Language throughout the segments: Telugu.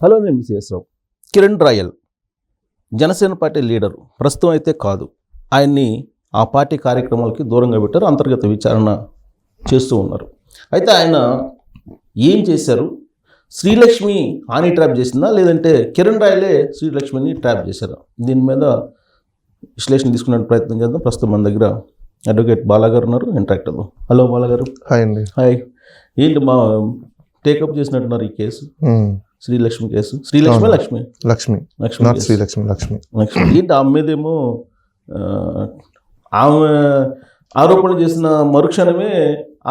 హలో, నేను Mrs Rao. Kiran Royal Janasena party leader, ప్రస్తుతం అయితే కాదు. ఆయన్ని ఆ పార్టీ కార్యక్రమాలకి దూరంగా పెట్టారు, అంతర్గత విచారణ చేస్తూ ఉన్నారు. అయితే ఆయన ఏం చేశారు? శ్రీలక్ష్మి హాని ట్రాప్ చేసిందా, లేదంటే కిరణ్ రాయలే శ్రీలక్ష్మిని ట్రాప్ చేశారా? దీని మీద విశ్లేషణ తీసుకునే ప్రయత్నం చేద్దాం. ప్రస్తుతం మన దగ్గర అడ్వకేట్ బాలాగారు ఉన్నారు, ఇంటరాక్ట్ అవ్వం. హలో బాలాగారు. హాయ్ అండి. హాయ్. ఏంటి మా టేకప్ చేసినట్టున్నారు ఈ case, Srilakshmi case? Srilakshmi Lakshmi Lakshmi Lakshmi not Srilakshmi Lakshmi Lakshmi ఏంటి ఆమె మీదేమో ఆమె ఆరోపణ చేసిన మరుక్షణమే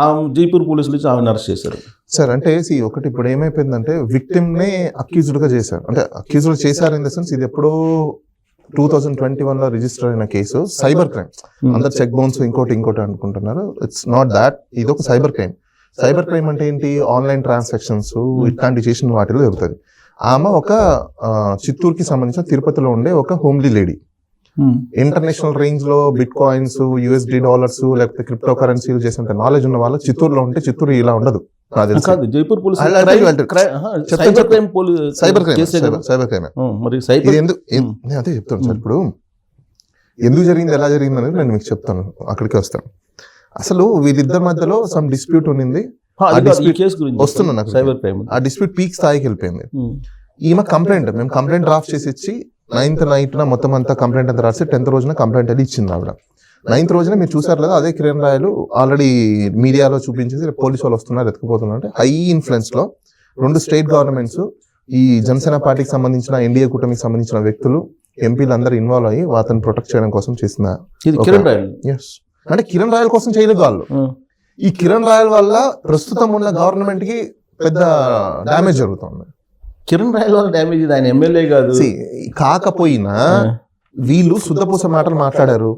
ఆమె జైపూర్ పోలీసులు వచ్చి ఆమెను అరెస్ట్ చేశారు. సార్ అంటే ఒకటి ఇప్పుడు ఏమైపోయిందంటే విక్టిమ్నే అక్యూజ్డ్గా చేశారు. అంటే అక్యూజ్డ్ చేశారు ఇన్ ద సెన్స్ ఇది ఎప్పుడో 2021లో రిజిస్టర్ అయిన కేసు, సైబర్ క్రైమ్. అందరు చెక్ బౌన్స్ ఇంకోటి అనుకుంటున్నారు. It's not that. ఇది ఒక సైబర్ క్రైమ్. సైబర్ క్రైమ్ అంటే ఏంటి? ఆన్లైన్ ట్రాన్సాక్షన్స్ ఇట్లాంటి చేసిన వాటిలో జరుగుతుంది. ఆమె ఒక చిత్తూరుకి సంబంధించిన తిరుపతిలో ఉండే ఒక హోమ్లీ లేడీ. ఇంటర్నేషనల్ రేంజ్ లో బిట్ కాయిన్స్, యూఎస్డి డాలర్స్, లేకపోతే క్రిప్టో కరెన్సీలు చేసేంత నాలెడ్జ్ ఉన్న వాళ్ళు చిత్తూరులో ఉంటే, చిత్తూరు ఇలా ఉండదు. జైపూర్ పోలీసు సైబర్ క్రైమ్ నేను అదే చెప్తాను సార్. ఇప్పుడు ఎందుకు జరిగింది, ఎలా జరిగింది అనేది నేను మీకు చెప్తాను, అక్కడికి వస్తాను. అసలు వీళ్ళిద్దరి మధ్యలో సమ్ డిస్ప్యూట్ ఉన్నింది. వస్తున్నా, ఆ డిస్ప్యూట్ పీక్ స్థాయికి వెళ్ళిపోయింది. ఈమె మేము కంప్లైంట్ డ్రాఫ్ట్ చేసి ఇచ్చి 9th నైట్ మొత్తం అంతా కంప్లైంట్ అంతా రాసి 10th రోజున కంప్లైంట్ అది ఇచ్చింది ఆవిడ. 9th రోజున మీరు చూసారు లేదా, అదే కిరణ్ రాయలు ఆల్రెడీ మీడియాలో చూపించేసి పోలీసు వాళ్ళు వస్తున్నారు, ఎత్తుకుపోతున్నారు. అంటే హై ఇన్ఫ్లుయెన్స్ లో 2 స్టేట్ గవర్నమెంట్స్, ఈ జనసేన పార్టీకి సంబంధించిన ఎన్డీఏ కూటమికి సంబంధించిన వ్యక్తులు, ఎంపీలు అందరూ ఇన్వాల్వ్ అయ్యి అతను ప్రొటెక్ట్ చేయడం కోసం చేసిన. అంటే కిరణ్ రాయల్ కోసం చేయలేదు వాళ్ళు. ఈ కిరణ్ రాయల్ వల్ల ప్రస్తుతం ఉన్న గవర్నమెంట్ కి పెద్ద డ్యామేజ్ జరుగుతుంది. కిరణ్ రాయల్ వల్ల డ్యామేజ్, ఆయన ఎమ్మెల్యే కాదు. కాకపోయినా వీళ్ళు శుద్ధపూస మాటలు మాట్లాడారు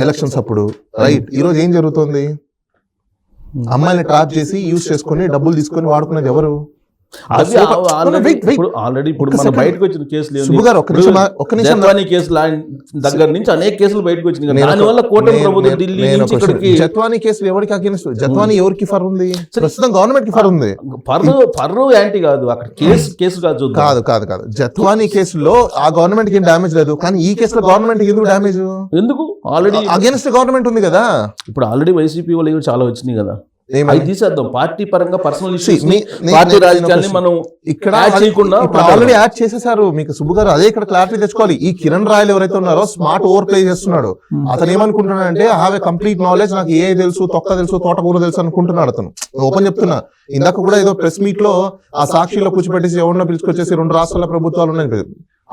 ఎలక్షన్స్ అప్పుడు, రైట్? ఈ రోజు ఏం జరుగుతుంది? అమ్మాయిని ట్రాప్ చేసి యూజ్ చేసుకుని డబ్బులు తీసుకొని వాడుకునేది ఎవరు? దగ్గర నుంచి అనేక కేసులు బయటకు వచ్చినాయి. దానివల్ల కూటమి ప్రభుత్వం ఢిల్లీ నుంచి ఇక్కడికి జత్వానీ కేసులు ఎవరికి అగేన్స్ట్? జత్వానీ ఎవరికి ఫర్ ఉంది? ప్రస్తుతం గవర్నమెంట్ కి ఫర్ ఉంది. ఫర్రు యాంటీ కాదు, అక్కడ కేసు కాదు. జత్వానీ కేసులో ఆ గవర్నమెంట్ కి డ్యామేజ్ లేదు, కానీ ఈ కేసులో గవర్నమెంట్ ఎందుకు డ్యామేజ్? ఎందుకు? ఆల్రెడీ అగేన్స్ట్ గవర్నమెంట్ ఉంది కదా. ఇప్పుడు ఆల్రెడీ వైసీపీ వాళ్ళు చాలా వచ్చినాయి కదా. తీసేద్దాం పార్టీ పరంగా, పర్సనల్ ఇష్యూస్, పార్టీ రాజకీయాన్ని మనం ఇక్కడ ఆల్రెడీ యాడ్ చేసేసారు. మీకు సుబ్బు గారు అదే ఇక్కడ క్లారిటీ తెచ్చుకోవాలి. ఈ కిరణ్ రాయల్ ఎవరైతే ఉన్నారో స్మార్ట్ ఓవర్ ప్లే చేస్తున్నాడు. అతను ఏమనుకుంటున్నాడంటే, హావ్ ఏ కంప్లీట్ నాలెడ్జ్, నాకు ఏ తెలుసు, తొక్క తెలుసు, తోటకూర తెలుసు అనుకుంటున్నాడు అతను. ఓపెన్ చెప్తున్నా. ఇందాక కూడా ఏదో ప్రెస్ మీట్ లో ఆ సాక్షిలో కూర్చోబెట్టేసి ఎవరినో పిలుచుకొచ్చేసి 2 రాష్ట్రాల ప్రభుత్వాలు ఉన్నాయి.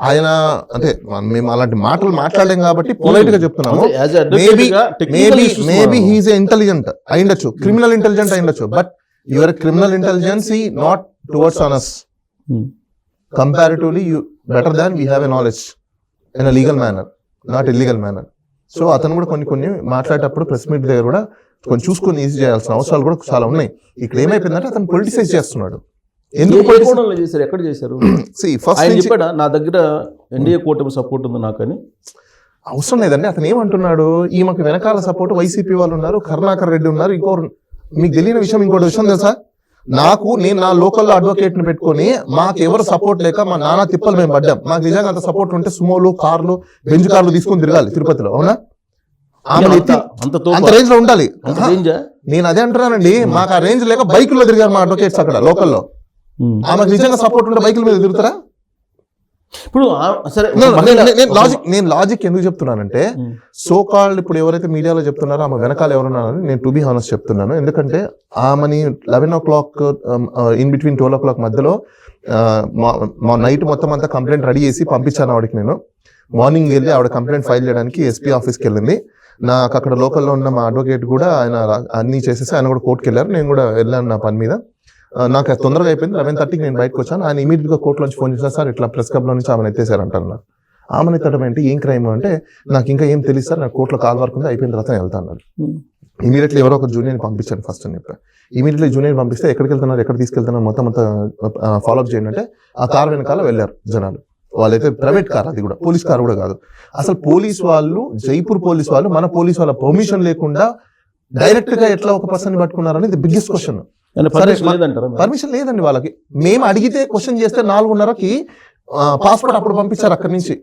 ఆయన అంటే మేము అలాంటి మాటలు మాట్లాడలేం కాబట్టి పొలైట్ గా చెప్తున్నాము. మేబీ హీఈస్ ఇంటెలిజెంట్ అయిండొచ్చు, క్రిమినల్ ఇంటెలిజెంట్ అయిండొచ్చు, but your criminal intelligence not towards on us. Comparatively you better than we have a knowledge in a legal manner, not illegal manner. So అతను కూడా కొన్ని మాట్లాడేటప్పుడు ప్రెస్ మీట్ దగ్గర కూడా కొన్ని చూసుకొని ఈజీ చేయాల్సిన అవసరాలు కూడా చాలా ఉన్నాయి. ఇక్కడ ఏమైపోయిందంటే అతను పొలిటిసైజ్ చేస్తున్నాడు. ఎక్కడ చేశారు? నా దగ్గర ఎన్డీఏ కూటమి సపోర్ట్ ఉంది నాకని. అవసరం లేదండి. అతను ఏమంటున్నాడు, ఈమెకు వెనకాల సపోర్ట్ వైసీపీ వాళ్ళు ఉన్నారు, కరుణాకర్ రెడ్డి ఉన్నారు. మీకు తెలియని విషయం, ఇంకోటి విషయం తెలుసా? నేను నా లోకల్లో అడ్వకేట్ ని పెట్టుకుని మాకు ఎవరు సపోర్ట్ లేక మా నానా తిప్పలు మేము పడ్డాం. మాకు నిజంగా అంత సపోర్ట్ ఉంటే సుమోలు, కార్లు, బెంజ్ కార్లు తీసుకొని తిరగాలి తిరుపతిలో, అవునా? అంత రేంజ్ లో ఉండాలి. నేను అదే అంటున్నానండి. మాకు ఆ రేంజ్ లేక బైకుల్లో తిరిగారు మా అడ్వకేట్స్ అక్కడ లోకల్లో. ఆమెకు నిజంగా సపోర్ట్ ఉంటే బైకుల మీద తిరుగుతారా? ఇప్పుడు నేను లాజిక్ ఎందుకు చెప్తున్నానంటే, సో కాల్డ్ ఇప్పుడు ఎవరైతే మీడియాలో చెప్తున్నారో ఆమె వెనకాల ఎవరున్నారని నేను టు బి హానెస్ట్ చెప్తున్నాను. ఎందుకంటే ఆమెని 11 o'clock ఇన్ బిట్వీన్ 12 o'clock మధ్యలో మా నైట్ మొత్తం అంతా కంప్లైంట్ రెడీ చేసి పంపించాను ఆవిడకి. నేను మార్నింగ్ వెళ్ళి ఆవిడ కంప్లైంట్ ఫైల్ చేయడానికి ఎస్పీ ఆఫీస్కి వెళ్ళింది. నాకు అక్కడ లోకల్లో ఉన్న మా అడ్వకేట్ కూడా ఆయన అన్ని చేసేసి ఆయన కూడా కోర్టుకి వెళ్ళారు. నేను కూడా వెళ్ళాను నా పని మీద. నాకు తొందరగా అయిపోయింది. 11:30కి నేను బయటకు వచ్చాను. ఆయన ఇమీడియట్ గా కోర్టులోంచి ఫోన్ చేశాను, సార్ ఇట్లా ప్రెస్ క్లబ్ లో నుంచి ఆమెను ఎత్తేసారంటారు. నాకు ఆమెను ఎత్తడం ఏంటి, ఏం క్రైమ్ అంటే, నాకు ఇంకా ఏం తెలియదు సార్, నాకు కోర్టులో కాల్ వర్క్ ఉంది, అయిపోయిన తర్వాత వెళ్తా అన్నారు. ఇమీడియట్లీ ఎవరో ఒక జూనియర్ని పంపించాను ఫస్ట్ అని చెప్పి. ఇమీడియట్లీ జూనియర్ పంపిస్తే ఎక్కడికి వెళ్తున్నారు, ఎక్కడ తీసుకెళ్తున్నారు మొత్తం అంతా ఫాలోఅప్ చేయండి అంటే ఆ కార్ వెనకాల వెళ్ళారు జనాలు. వాళ్ళైతే ప్రైవేట్ కార్, అది కూడా పోలీస్ కార్ కూడా కాదు. అసలు పోలీస్ వాళ్ళు, జైపూర్ పోలీస్ వాళ్ళు మన పోలీస్ వాళ్ళ పర్మిషన్ లేకుండా డైరెక్ట్ గా ఎట్లా ఒక పర్సన్ పట్టుకున్నారని ది బిగ్గెస్ట్ క్వశ్చన్. పర్మిషన్ లేదంటారా? పర్మిషన్ లేదండి వాళ్ళకి. మేము అడిగితే క్వశ్చన్ చేస్తే 4:30కి పాస్పోర్ట్ అప్పుడు పంపించారు అక్కడి నుంచి.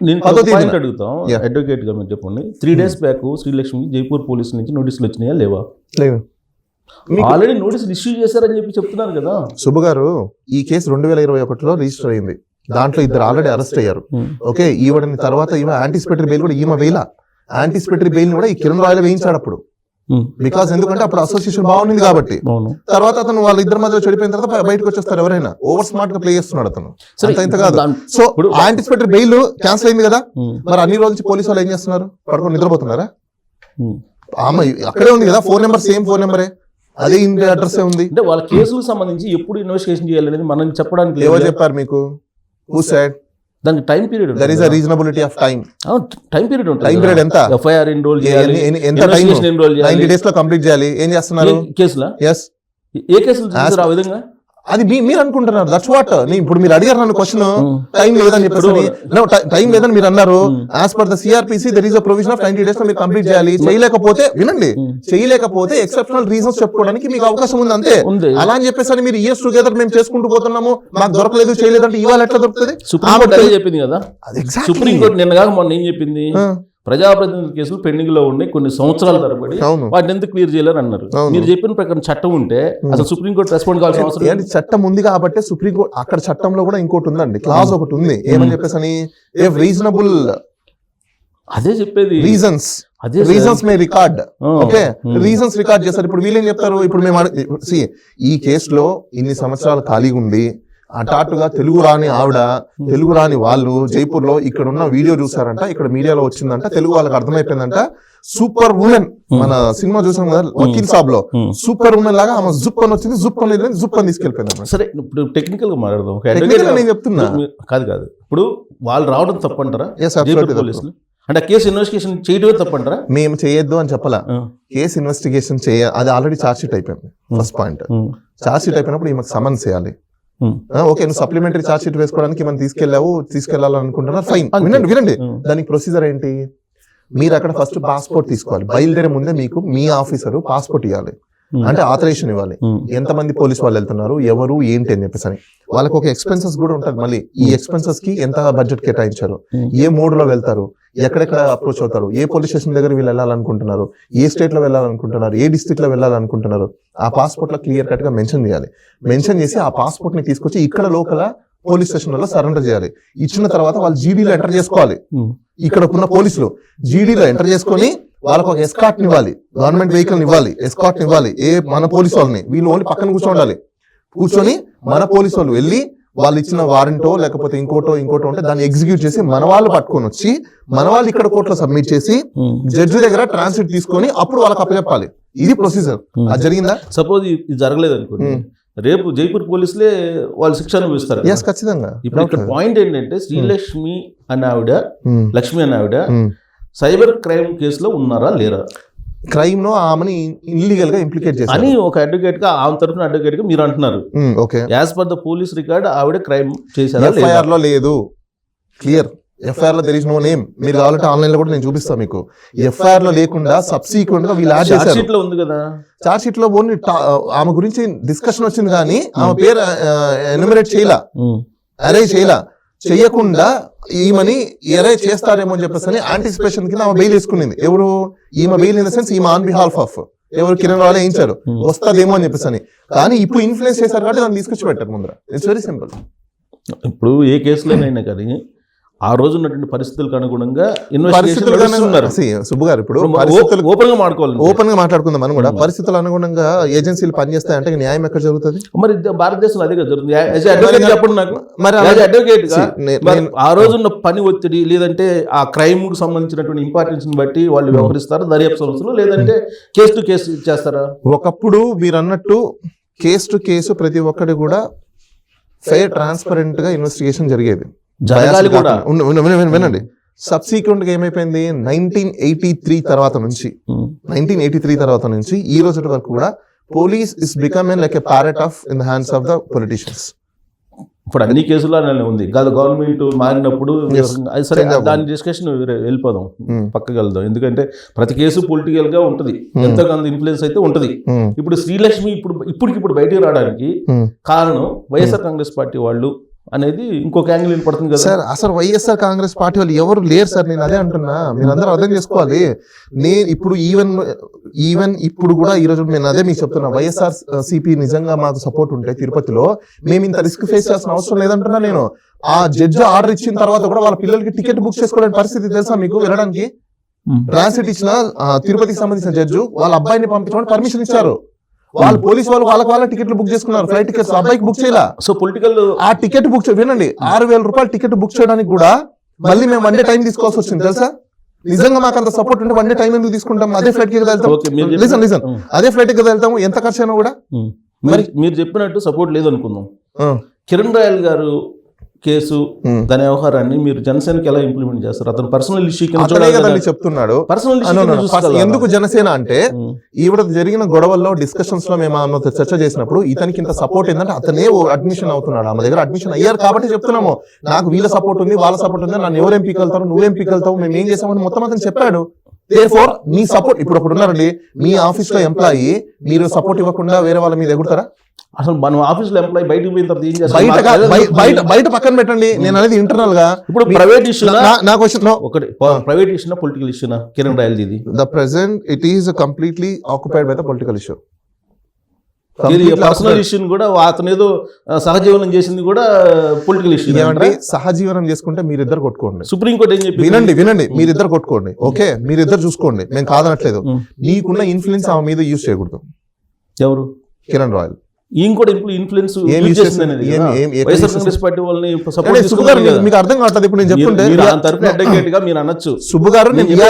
నేను పదో తేదీన. పాయింట్ అడుగుతాం అడ్వకేట్ గా, మీరు చెప్పండి. 3 days back Srilakshmi Jaipur police నుంచి నోటీసులు వచ్చినాయా లేవా? లేవు. ఆల్రెడీ నోటీసులు ఇష్యూ చేశారని చెప్పి చెప్తున్నారు కదా. సుబ్బు గారు, ఈ కేసు 2021లో రిజిస్టర్ అయింది. దాంట్లో 2 ఆల్రెడీ అరెస్ట్ అయ్యారు. ఓకే, ఈవిడని తర్వాత ఈమె యాంటిసిపేటరీ బెయిల్ కూడా ఈమె వేల యాంటిసిపేటరీ బెయిల్ కూడా ఈ కిరణ్ రాయల్ వేయించాడు అప్పుడు. బికాస్ ఎందుకంటే అప్పుడు అసోసియేషన్ బాగుంది కాబట్టి. తర్వాత అతను వాళ్ళిద్దరి మధ్య చెడిపోయిన తర్వాత బయటకు వచ్చేస్తారు ఎవరైనా. ఓవర్ స్మార్ట్ గా ప్లే చేస్తున్నాడు అతను. ఇంత కాదు. సో యాంటిసిపేటరీ బెయిల్ క్యాన్సిల్ అయింది కదా, మరి అన్ని రోజులు పోలీసు వాళ్ళు ఏం చేస్తున్నారు? పడుకొని నిద్రపోతున్నారా? ఆమె అక్కడే ఉంది కదా, 4 నెంబర్ సేమ్ 4 నెంబరే, అదే ఇంటి అడ్రస్ ఉంది. అంటే వాళ్ళ కేసులకు సంబంధించి ఎప్పుడు ఇన్వెస్టిగేషన్ చేయాలనేది మనం చెప్పడానికి ఎవరు చెప్పారు మీకు? Who said? దానికి time period, there is a reasonability of time. Time period ఉంటుంది. టైం పీరియడ్ ఎంత? ఎఫ్ఐఆర్ ఎన్రోల్ చేయాలి, ఎంత టైం? ఎన్రోల్ చేయాలి, 90 days లో కంప్లీట్ చేయాలి. ఏం చేస్తున్నారు? కేసులా? ఎస్. ఏ కేసులు చూసారు ఆ విధంగా? అది మీరు అనుకుంటున్నారు. That's what. ఇప్పుడు మీరు అడిగారు నన్ను క్వశ్చన్, టైం లేదని చెప్పేసి. టైం లేదని మీరు అన్నారు. As per the CRPC there is a provision of 90 days లో మీరు కంప్లీట్ చేయాలి. చేయలేకపోతే వినండి, చేయలేకపోతే ఎక్సెప్షనల్ రీజన్స్ చెప్పుకోవడానికి మీకు అవకాశం ఉంది అంతే. అలా అని చెప్పేసి మీరు ఇయర్స్ టుగెదర్ మేము చేసుకుంటూ పోతున్నాము, మాకు దొరకలేదు చేయలేదంటే ఇవాళ ఎట్లా దొరుకుతుంది? సుప్రీంకోర్టు అదే చెప్పింది కదా. సుప్రీంకోర్టు నిన్న కాక మొన్న ఏం చెప్పింది? ప్రజాప్రతినిధుల కేసులు పెండింగ్ లో ఉన్నాయి కొన్ని సంవత్సరాల తరబడి, వాటిని ఎందుకు క్లియర్ చేయాలని అన్నారు. మీరు చెప్పిన ప్రకారం చట్టం ఉంటే అసలు సుప్రీంకోర్టు రెస్పాండ్ కావాల్సిన అవసరం ఏంటి? చట్టం ఉంది కాబట్టి సుప్రీంకోర్టు, అక్కడ చట్టంలో కూడా ఇంకోటి ఉందండి, క్లాజ్ ఒకటి ఉంది. ఏమని చెప్పేసి రీజనబుల్, అదే చెప్పేది, రీజన్స్ మే రికార్డ్. ఓకే, రీజన్స్ రికార్డ్ చేస్తారు. ఇప్పుడు వీళ్ళేం చెప్తారు? ఇప్పుడు మేము ఈ కేసులో ఇన్ని సంవత్సరాలు ఖాళీగా ఉంది, అటాటుగా తెలుగు రాని ఆవిడ, తెలుగు రాని వాళ్ళు జైపూర్ లో ఇక్కడ ఉన్న వీడియో చూసారంట, ఇక్కడ మీడియాలో వచ్చిందంట, తెలుగు వాళ్ళకి అర్థమైపోయిందంట. సూపర్ ఉమెన్, మన సినిమా చూసాం కదా వకీల్ సాబ్ లో, సూపర్ ఉమెన్ లాగా ఆమె జుప్ అని వచ్చింది, జుప్ అని తీసుకెళ్ళిపోయింది. సరే, ఇప్పుడు టెక్నికల్ గా మాట్లాడదాం. నేను చెప్తున్నా కాదు, ఇప్పుడు వాళ్ళు రావడం తప్పంటారా పోలీసులు? అంటే కేసు ఇన్వెస్టిగేషన్ చేయడమే తప్పంటారా? మేము చేయొద్దు అని చెప్పాలా. కేసు ఇన్వెస్టిగేషన్ అది ఆల్రెడీ ఛార్జ్ షీట్ అయిపోయింది. ఫస్ట్ పాయింట్, ఛార్జ్ షీట్ అయిపోయినప్పుడు ఈమెకు సమన్స్ చేయాలి. ఓకే, నువ్వు సప్లిమెంటరీ ఛార్జ్ షీట్ వేసుకోవడానికి మనం తీసుకెళ్లాలనుకుంటున్నారు, ఫైన్. వినండి దానికి ప్రొసీజర్ ఏంటి? మీరు అక్కడ ఫస్ట్ పాస్పోర్ట్ తీసుకోవాలి. బయలుదేరే ముందే మీకు మీ ఆఫీసరు పాస్పోర్ట్ ఇవ్వాలి, అంటే ఆథరైజేషన్ ఇవ్వాలి. ఎంతమంది పోలీసు వాళ్ళు వెళ్తున్నారు, ఎవరు ఏంటి అని చెప్పేసి అని. వాళ్ళకి ఒక ఎక్స్పెన్సెస్ కూడా ఉంటుంది. మళ్ళీ ఈ ఎక్స్పెన్సెస్ కి ఎంత బడ్జెట్ కేటాయించారు, ఏ మోడ్ లో వెళ్తారు, ఎక్కడెక్కడ అప్రోచ్ అవుతారు, ఏ పోలీస్ స్టేషన్ దగ్గర వీళ్ళు వెళ్ళాలనుకుంటున్నారు, ఏ స్టేట్ లో వెళ్ళాలనుకుంటున్నారు, ఏ డిస్ట్రిక్ట్ లో వెళ్ళాలనుకుంటున్నారు, ఆ పాస్పోర్ట్ లో క్లియర్ కట్ గా మెన్షన్ చేయాలి. మెన్షన్ చేసి ఆ పాస్పోర్ట్ ని తీసుకొచ్చి ఇక్కడ లోకల్ పోలీస్ స్టేషన్లలో సరెండర్ చేయాలి. ఇచ్చిన తర్వాత వాళ్ళు జీడీలో ఎంటర్ చేసుకోవాలి. ఇక్కడ ఉన్న పోలీసులు జీడీలో ఎంటర్ చేసుకొని వాళ్ళకు ఒక ఎస్కార్ట్ ఇవ్వాలి, గవర్నమెంట్ వెహికల్ ఇవ్వాలి, ఎస్కార్ట్ ఇవ్వాలి. మన పోలీసు వాళ్ళని, వీళ్ళు ఓన్లీ పక్కన కూర్చోండాలి. కూర్చొని మన పోలీసు వాళ్ళు వెళ్ళి వాళ్ళు ఇచ్చిన వారెంటో లేకపోతే ఇంకోటో ఉంటే దాన్ని ఎగ్జిక్యూట్ చేసి మన వాళ్ళు పట్టుకొని వచ్చి మన వాళ్ళు ఇక్కడ కోర్టులో సబ్మిట్ చేసి జడ్జి దగ్గర ట్రాన్స్లేట్ తీసుకొని అప్పుడు వాళ్ళకి అప్పచెప్పాలి. ఇది ప్రొసీజర్. అది జరిగిందా? సపోజ్ ఇది జరగలేదు అనుకోండి, రేపు జైపూర్ పోలీసులే వాళ్ళు శిక్ష అనుభవిస్తారు. ఖచ్చితంగా. ఇప్పుడు ఇక్కడ పాయింట్ ఏంటంటే శ్రీలక్ష్మి అనే ఆవిడ, లక్ష్మి అనే ఆవిడ సైబర్ క్రైమ్ కేసులో ఉన్నారా లేరా? క్రైమ్ లో ఆమెని ఇల్లీగల్ గా ఇంప్లికేట్ చేశారు అని ఒక అడ్వకేట్ గా, ఆమె తరఫున అడ్వకేట్ గా మీరు అంటున్నారు. Okay, as per the police record ఆవిడ క్రైమ్ చేశారా? ఎఫ్ఐఆర్ లో లేదు, క్లియర్. ఎఫ్ఐఆర్ లో దెర్ ఇస్ నో నేమ్. మీరు కావాలంటే ఆన్లైన్ లో కూడా నేను చూపిస్తాను మీకు. ఎఫ్ఐఆర్ లో లేకుండా సబ్సిక్వెంట్ గా వీళ్ళు యాడ్ చేశారు. చార్జ్ షీట్ లో ఉంది కదా, చార్జ్ షీట్ లో ఓన్లీ ఆమె గురించి డిస్కషన్ వచ్చింది కానీ ఆమె పేరు ఎన్యూమరేట్ చేయలా, అరేంజ్ చేయలా. చెయ్యకుండా ఈమెని ఎరే చేస్తారేమో అని చెప్పేసి యాంటిసిపేషన్ కింద ఆమె బెయిల్ వేసుకునింది. ఎవరు? ఈమె బెయిల్ ఇన్ ద సెన్స్ ఈమె ఆన్ బిహాఫ్ ఆఫ్ ఎవరు, కిరణ్ రాయల్ వేయించారు, వస్తుందేమో అని చెప్పేసి. కానీ ఇప్పుడు ఇన్ఫ్లుయెన్స్ చేశారు కాబట్టి దాన్ని తీసుకొచ్చి పెట్టారు ముందర. It's very simple. ఇప్పుడు ఏ కేసులోనైనా కానీ ఆ రోజు ఉన్నటువంటి పరిస్థితులకు అనుగుణంగా సుబ్బు గారు, ఇప్పుడు ఓపెన్ గా మాట్లాడుకుందాం మనం కూడా. పరిస్థితులు అనుగుణంగా ఏజెన్సీలు పనిచేస్తాయి అంటే న్యాయం ఎక్కడ జరుగుతుంది? మరి భారతదేశంలో అదే జరుగుతుంది. ఆ రోజున్న పని ఒత్తిడి లేదంటే ఆ క్రైమ్ కు సంబంధించినటువంటి ఇంపార్టెన్స్ ని బట్టి వాళ్ళు వ్యవహరిస్తారు దర్యాప్తు సంస్థలు, లేదంటే కేసు టు కేసు చేస్తారా? ఒకప్పుడు మీరు అన్నట్టు కేసు టు కేసు ప్రతి ఒక్కటి కూడా ఫెయిర్ ట్రాన్స్పరెంట్ గా ఇన్వెస్టిగేషన్ జరిగేది. వినండి, సబ్సిక్వెంట్ గా ఏమైపోయింది? 1983 తర్వాత నుంచి ఈ రోజు వరకు కూడా police is becoming like a parrot of in the hands of the politicians. ఇప్పుడు అన్ని కేసులు అలానే ఉంది. గవర్నమెంట్ మారినప్పుడు అది సరే, దాని డిస్కషన్ వెళ్ళిపోదాం, పక్కకి వెళ్దాం. ఎందుకంటే ప్రతి కేసు పొలిటికల్ గా ఉంటది, ఎంతో కొంత ఇన్ఫ్లుయెన్స్ అయితే ఉంటది. ఇప్పుడు శ్రీలక్ష్మి ఇప్పుడు బయటికి రావడానికి కారణం వైఎస్ఆర్ కాంగ్రెస్ పార్టీ వాళ్ళు అనేది ఇంకొక యాంగిల్ పడుతుంది కదా సార్. అసలు వైఎస్ఆర్ కాంగ్రెస్ పార్టీ వాళ్ళు ఎవరు లేరు సార్, నేను అదే అంటున్నా. మీరు అందరూ అర్థం చేసుకోవాలి. నేను ఇప్పుడు ఈవెన్ ఇప్పుడు కూడా ఈ రోజు నేను అదే మీకు చెప్తున్నా, వైఎస్ఆర్ సిపి నిజంగా మాకు సపోర్ట్ ఉంటే తిరుపతిలో మేము ఇంత రిస్క్ ఫేస్ చేయాల్సిన అవసరం లేదంటున్నా నేను. ఆ జడ్జి ఆర్డర్ ఇచ్చిన తర్వాత కూడా వాళ్ళ పిల్లలకి టికెట్ బుక్ చేసుకోవడానికి పరిస్థితి తెలుసా మీకు? వెళ్ళడానికి ట్రాన్సిట్ ఇచ్చిన తిరుపతికి సంబంధించిన జడ్జి వాళ్ళ అబ్బాయిని పంపించమని పర్మిషన్ ఇచ్చారు. వాళ్ళు పోలీసు వాళ్ళు వాళ్ళ టికెట్లు బుక్ చేసుకున్నారు, ఫ్లైట్ టికెట్స్. అబ్బాయికి బుక్ చేయాల. సో పొలిటికల్ ఆ టికెట్ బుక్ వినండి, 6,000 రూపాయలు టికెట్ బుక్ చేయడానికి కూడా మళ్ళీ మేము 1 డే టైం తీసుకోవాల్సి వచ్చింది తెలుసా? నిజంగా మాకు అంత సపోర్ట్ ఉంటే 1 డే టైం ఎందుకు తీసుకుంటాం? అదే ఫ్లైట్ కి వెళ్తాం. లిసన్ అదే ఫ్లైట్ కి వెళ్తాము, ఎంత ఖర్చు అయినా కూడా. మరి మీరు చెప్పినట్టు సపోర్ట్ లేదు అనుకుందాం. కిరణ్ రాయల్ గారు కేసు, దాని వ్యవహారాన్ని మీరు జనసేనకి ఎలా ఇంప్లిమెంట్ చేస్తారు? అతను పర్సనల్ ఇష్యూ చెప్తున్నాడు. పర్సనల్ ఎందుకు జనసేన అంటే ఈవిడ జరిగిన గొడవల్లో డిస్కషన్స్ లో మేము చర్చ చేసినప్పుడు ఇతనికి ఇంత సపోర్ట్ ఏంటంటే అతనే అడ్మిషన్ అవుతున్నాడు, ఆమె దగ్గర అడ్మిషన్ అయ్యారు కాబట్టి చెప్తున్నాము. నాకు వీళ్ళ సపోర్ట్ ఉంది, వాళ్ళ సపోర్ట్ ఉంది, నన్ను ఎవరేం పీకెళ్తారు, నువ్వేం పీకెళ్తావు, మేము ఏం చేసామని మొత్తం అతను చెప్పాడు. దేర్ఫోర్ మీ సపోర్ట్ ఇప్పుడు ఒకటి ఉన్నారండి, మీ ఆఫీస్ లో ఎంప్లాయీ, మీరు సపోర్ట్ ఇవ్వకుండా వేరే వాళ్ళ మీద ఎగురుతారా? అసలు మన ఆఫీస్ లో ఎంప్లాయీ బయటకు పోయిన తర్వాత ఏం చేస్తారు? బయట పక్కన పెట్టండి, నేను అనేది ఇంటర్నల్ గా. ఇప్పుడు ప్రైవేట్ ఇష్యూ నాకు వచ్చిన ఒకటి ప్రైవేట్ ఇష్యూ పొలిటికల్ ఇష్యూనా కిరణ్ రాయల్ ఇది? The present it is completely occupied by the political issue. Personal issue కూడా అతను ఏదో సహజీవనం చేసింది కూడా పొలిటికల్ ఇష్యూ. ఏమంటే సహజీవనం చేసుకుంటే మీరిద్దరు కొట్టుకోండి. సుప్రీంకోర్టు ఏం చెప్పి వినండి మీరిద్దరు కొట్టుకోండి, ఓకే, మీరిద్దరు చూసుకోండి, మేము కాదనట్లేదు. నీకున్న ఇన్ఫ్లుయెన్స్ ఆమె మీద యూజ్ చేయకూడదు. ఎవరు? కిరణ్ రాయల్. ఈయన కూడా ఇన్ఫ్లుయెన్స్ కాంగ్రెస్ పార్టీ వాళ్ళని మీకు అర్థం కావట్లేదు. ఇప్పుడు నేను చెప్తుంటే మీరు అనొచ్చు సుబ్బు గారు,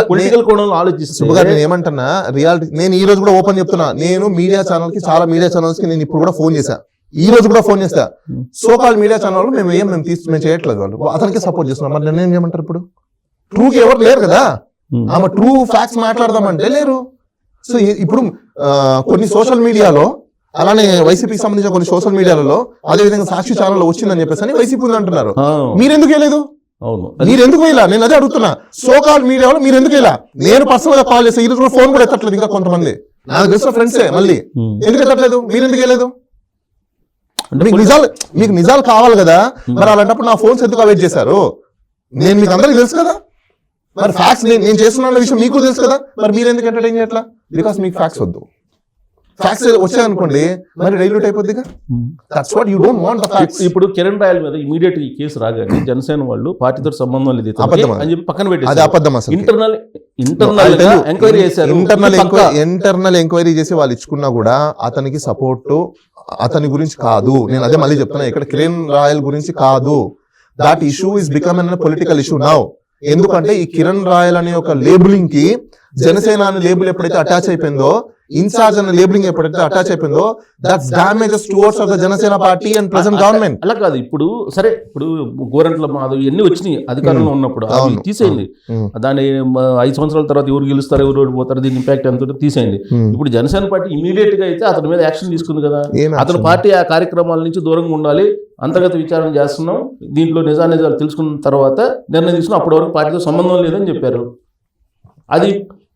పొలిటికల్ కోణంలో ఆలోచిస్తాను. సుబ్బు గారు నేను ఏమంటున్నా, రియాలిటీ నేను ఈ రోజు కూడా ఓపెన్ చెప్తున్నా. నేను మీడియా ఛానల్ కి, చాలా మీడియా ఛానల్స్ కి నేను ఇప్పుడు కూడా ఫోన్ చేశా, ఈ రోజు కూడా ఫోన్ చేస్తా. సోకాల్ మీడియా ఛానల్ మేము చేయట్లేదు, వాళ్ళు అతనికి సపోర్ట్ చేస్తున్నాం. మరి నేను ఏం చేయమంటారు? ఇప్పుడు ట్రూకి ఎవరు లేరు కదా, ఆమె ట్రూ ఫ్యాక్ట్స్ మాట్లాడదామంటే లేరు. సో ఇప్పుడు కొన్ని సోషల్ మీడియాలో, అలానే వైసీపీకి సంబంధించిన కొన్ని సోషల్ మీడియాలలో, అదేవిధంగా సాక్షి ఛానల్లో వచ్చిందని చెప్పేసి వైసీపీ ఉంది అంటున్నారు. మీరెందుకు వేయలేదు? మీరెందుకు వేయలా? నేను అదే అడుగుతున్నా. సోకాల్ మీడియాలో మీరు ఎందుకు వేయలా? నేను పర్సనల్ గా కాల్ చేస్తే ఈ రోజు ఫోన్ కూడా ఎత్తట్లేదు ఇంకా కొంతమంది, నాకు తెలిసిన ఫ్రెండ్సే. మళ్ళీ ఎందుకు ఎత్తట్లేదు? మీరు ఎందుకు వేయలేదు? మీకు నిజాలు కావాలి కదా, మరి అలాంటప్పుడు నా ఫోన్స్ ఎందుకు అవాయిడ్ చేశారు? నేను మీకు అందరికీ తెలుసు కదా, మరి ఫ్యాక్ట్స్ నేను చేస్తున్న విషయం మీకు తెలుసు కదా, మరి మీరు ఎందుకు ఎంటర్టైన్ చేయట్లా? బికాస్ మీకు ఫ్యాక్ట్స్ వద్దు. ఫ్యాక్ట్స్ వచ్చాయనుకోండి మరి డైల్యూట్ అయిపోద్దిగా. That's what you don't want the facts. ఇప్పుడు కిరణ్ రాయల్ మీద ఇమీడియట్ ఈ కేసు రాగానే జనసేన వాళ్ళు పార్టీతో సంబంధం లేదు అని చెప్పి పక్కన పెట్టి అది అబద్ధం. అసలు ఇంటర్నల్ ఎంక్వైరీ చేసి వాళ్ళు ఇచ్చుకున్నా కూడా అతనికి సపోర్ట్ అతని గురించి కాదు. నేను అదే మళ్ళీ చెప్తున్నా, ఇక్కడ కిరణ్ రాయల్ గురించి కాదు. That issue is become an political issue now. ఎందుకంటే ఈ కిరణ్ రాయల్ అనే ఒక లేబులింగ్ కి జనసేన అనే లేబుల్ ఎప్పుడైతే అటాచ్ అయిపోయిందో, ఇన్ఛార్జ్ అనే లేబులింగ్ ఎప్పుడైతే అటాచ్ అయిపోయిందో, that's damages towards of the Janasena party and present government. అలా కాదు. ఇప్పుడు సరే, ఇప్పుడు గోరంట్ల మాధవ్ ఇవన్నీ వచ్చినాయి అధికారంలో ఉన్నప్పుడు, తీసేయండి. దాని 5 సంవత్సరాల తర్వాత ఎవరు గెలుస్తారు, ఎవరు ఓడిపోతారు, దీని ఇంపాక్ట్ ఎంత తీసేయండి. ఇప్పుడు జనసేన పార్టీ ఇమీడియట్ గా అయితే అతని మీద యాక్షన్ తీసుకుంది కదా. అతని పార్టీ ఆ కార్యక్రమాల నుంచి దూరంగా ఉండాలి, అంతర్గత విచారణ చేస్తున్నాం, దీంట్లో నిజాలు తెలుసుకున్న తర్వాత నిర్ణయం తీసుకున్నాం, అప్పటి వరకు పార్టీతో సంబంధం లేదని చెప్పారు. అది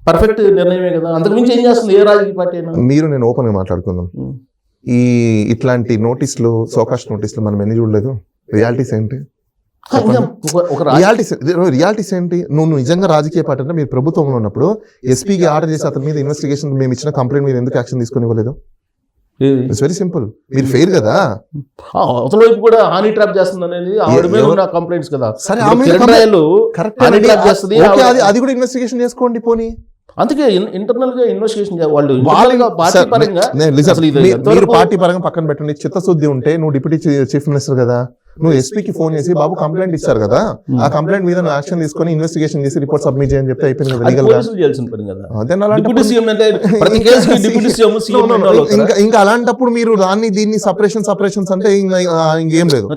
పర్ఫెక్ట్ నిర్ణయమే కదా. అంతకుమించి ఏం చేస్తుంది ఏ రాజకీయ పార్టీ అయినా? మీరు నేను ఓపెన్ గా మాట్లాడుకుందాం. ఈ ఇట్లాంటి నోటీసులు, సోకాస్ట్ నోటీసులు మనం ఎన్ని చూడలేదు. రియాలిటీస్ ఏంటి? రియాలిటీస్ ఏంటి? నువ్వు నిజంగా రాజకీయ పార్టీ అంటే మీరు ప్రభుత్వంలో ఉన్నప్పుడు ఎస్పీకి ఆర్డర్ చేసి అతని మీద ఇన్వెస్టిగేషన్, మేము ఇచ్చిన కంప్లైంట్ మీద ఎందుకు యాక్షన్ తీసుకొని ఇవ్వలేదు? It's very simple. మీరు ఫెయిర్ కదా. అవతల వైపు కూడా హానీ ట్రాప్ చేస్తుంది అనేది ఆవిడ మీద ఉన్న కంప్లైంట్స్ కదా. సరే, అది కూడా ఇన్వెస్టిగేషన్ చేసుకోండి పోనీ. అందుకే ఇంటర్నల్ గా ఇన్వెస్టిగేషన్ వాళ్ళు మీరు పార్టీ పరంగా పక్కన పెట్టండి. చిత్తశుద్ధి ఉంటే నువ్వు డిప్యూటీ చీఫ్ మినిస్టర్ కదా, నువ్వు ఎస్పీకి ఫోన్ చేసి బాబు కంప్లైంట్ ఇచ్చారు కదా, ఆ కంప్లైంట్ మీద నువ్వు యాక్షన్ తీసుకొని ఇన్వెస్టిగేషన్ చేసి రిపోర్ట్ సబ్మిట్ చేయని చెప్తే అయిపోయింది కదా. ఇంకా అలాంటప్పుడు మీరు దీన్ని సపరేషన్స్ అంటే ఇంకేం లేదు.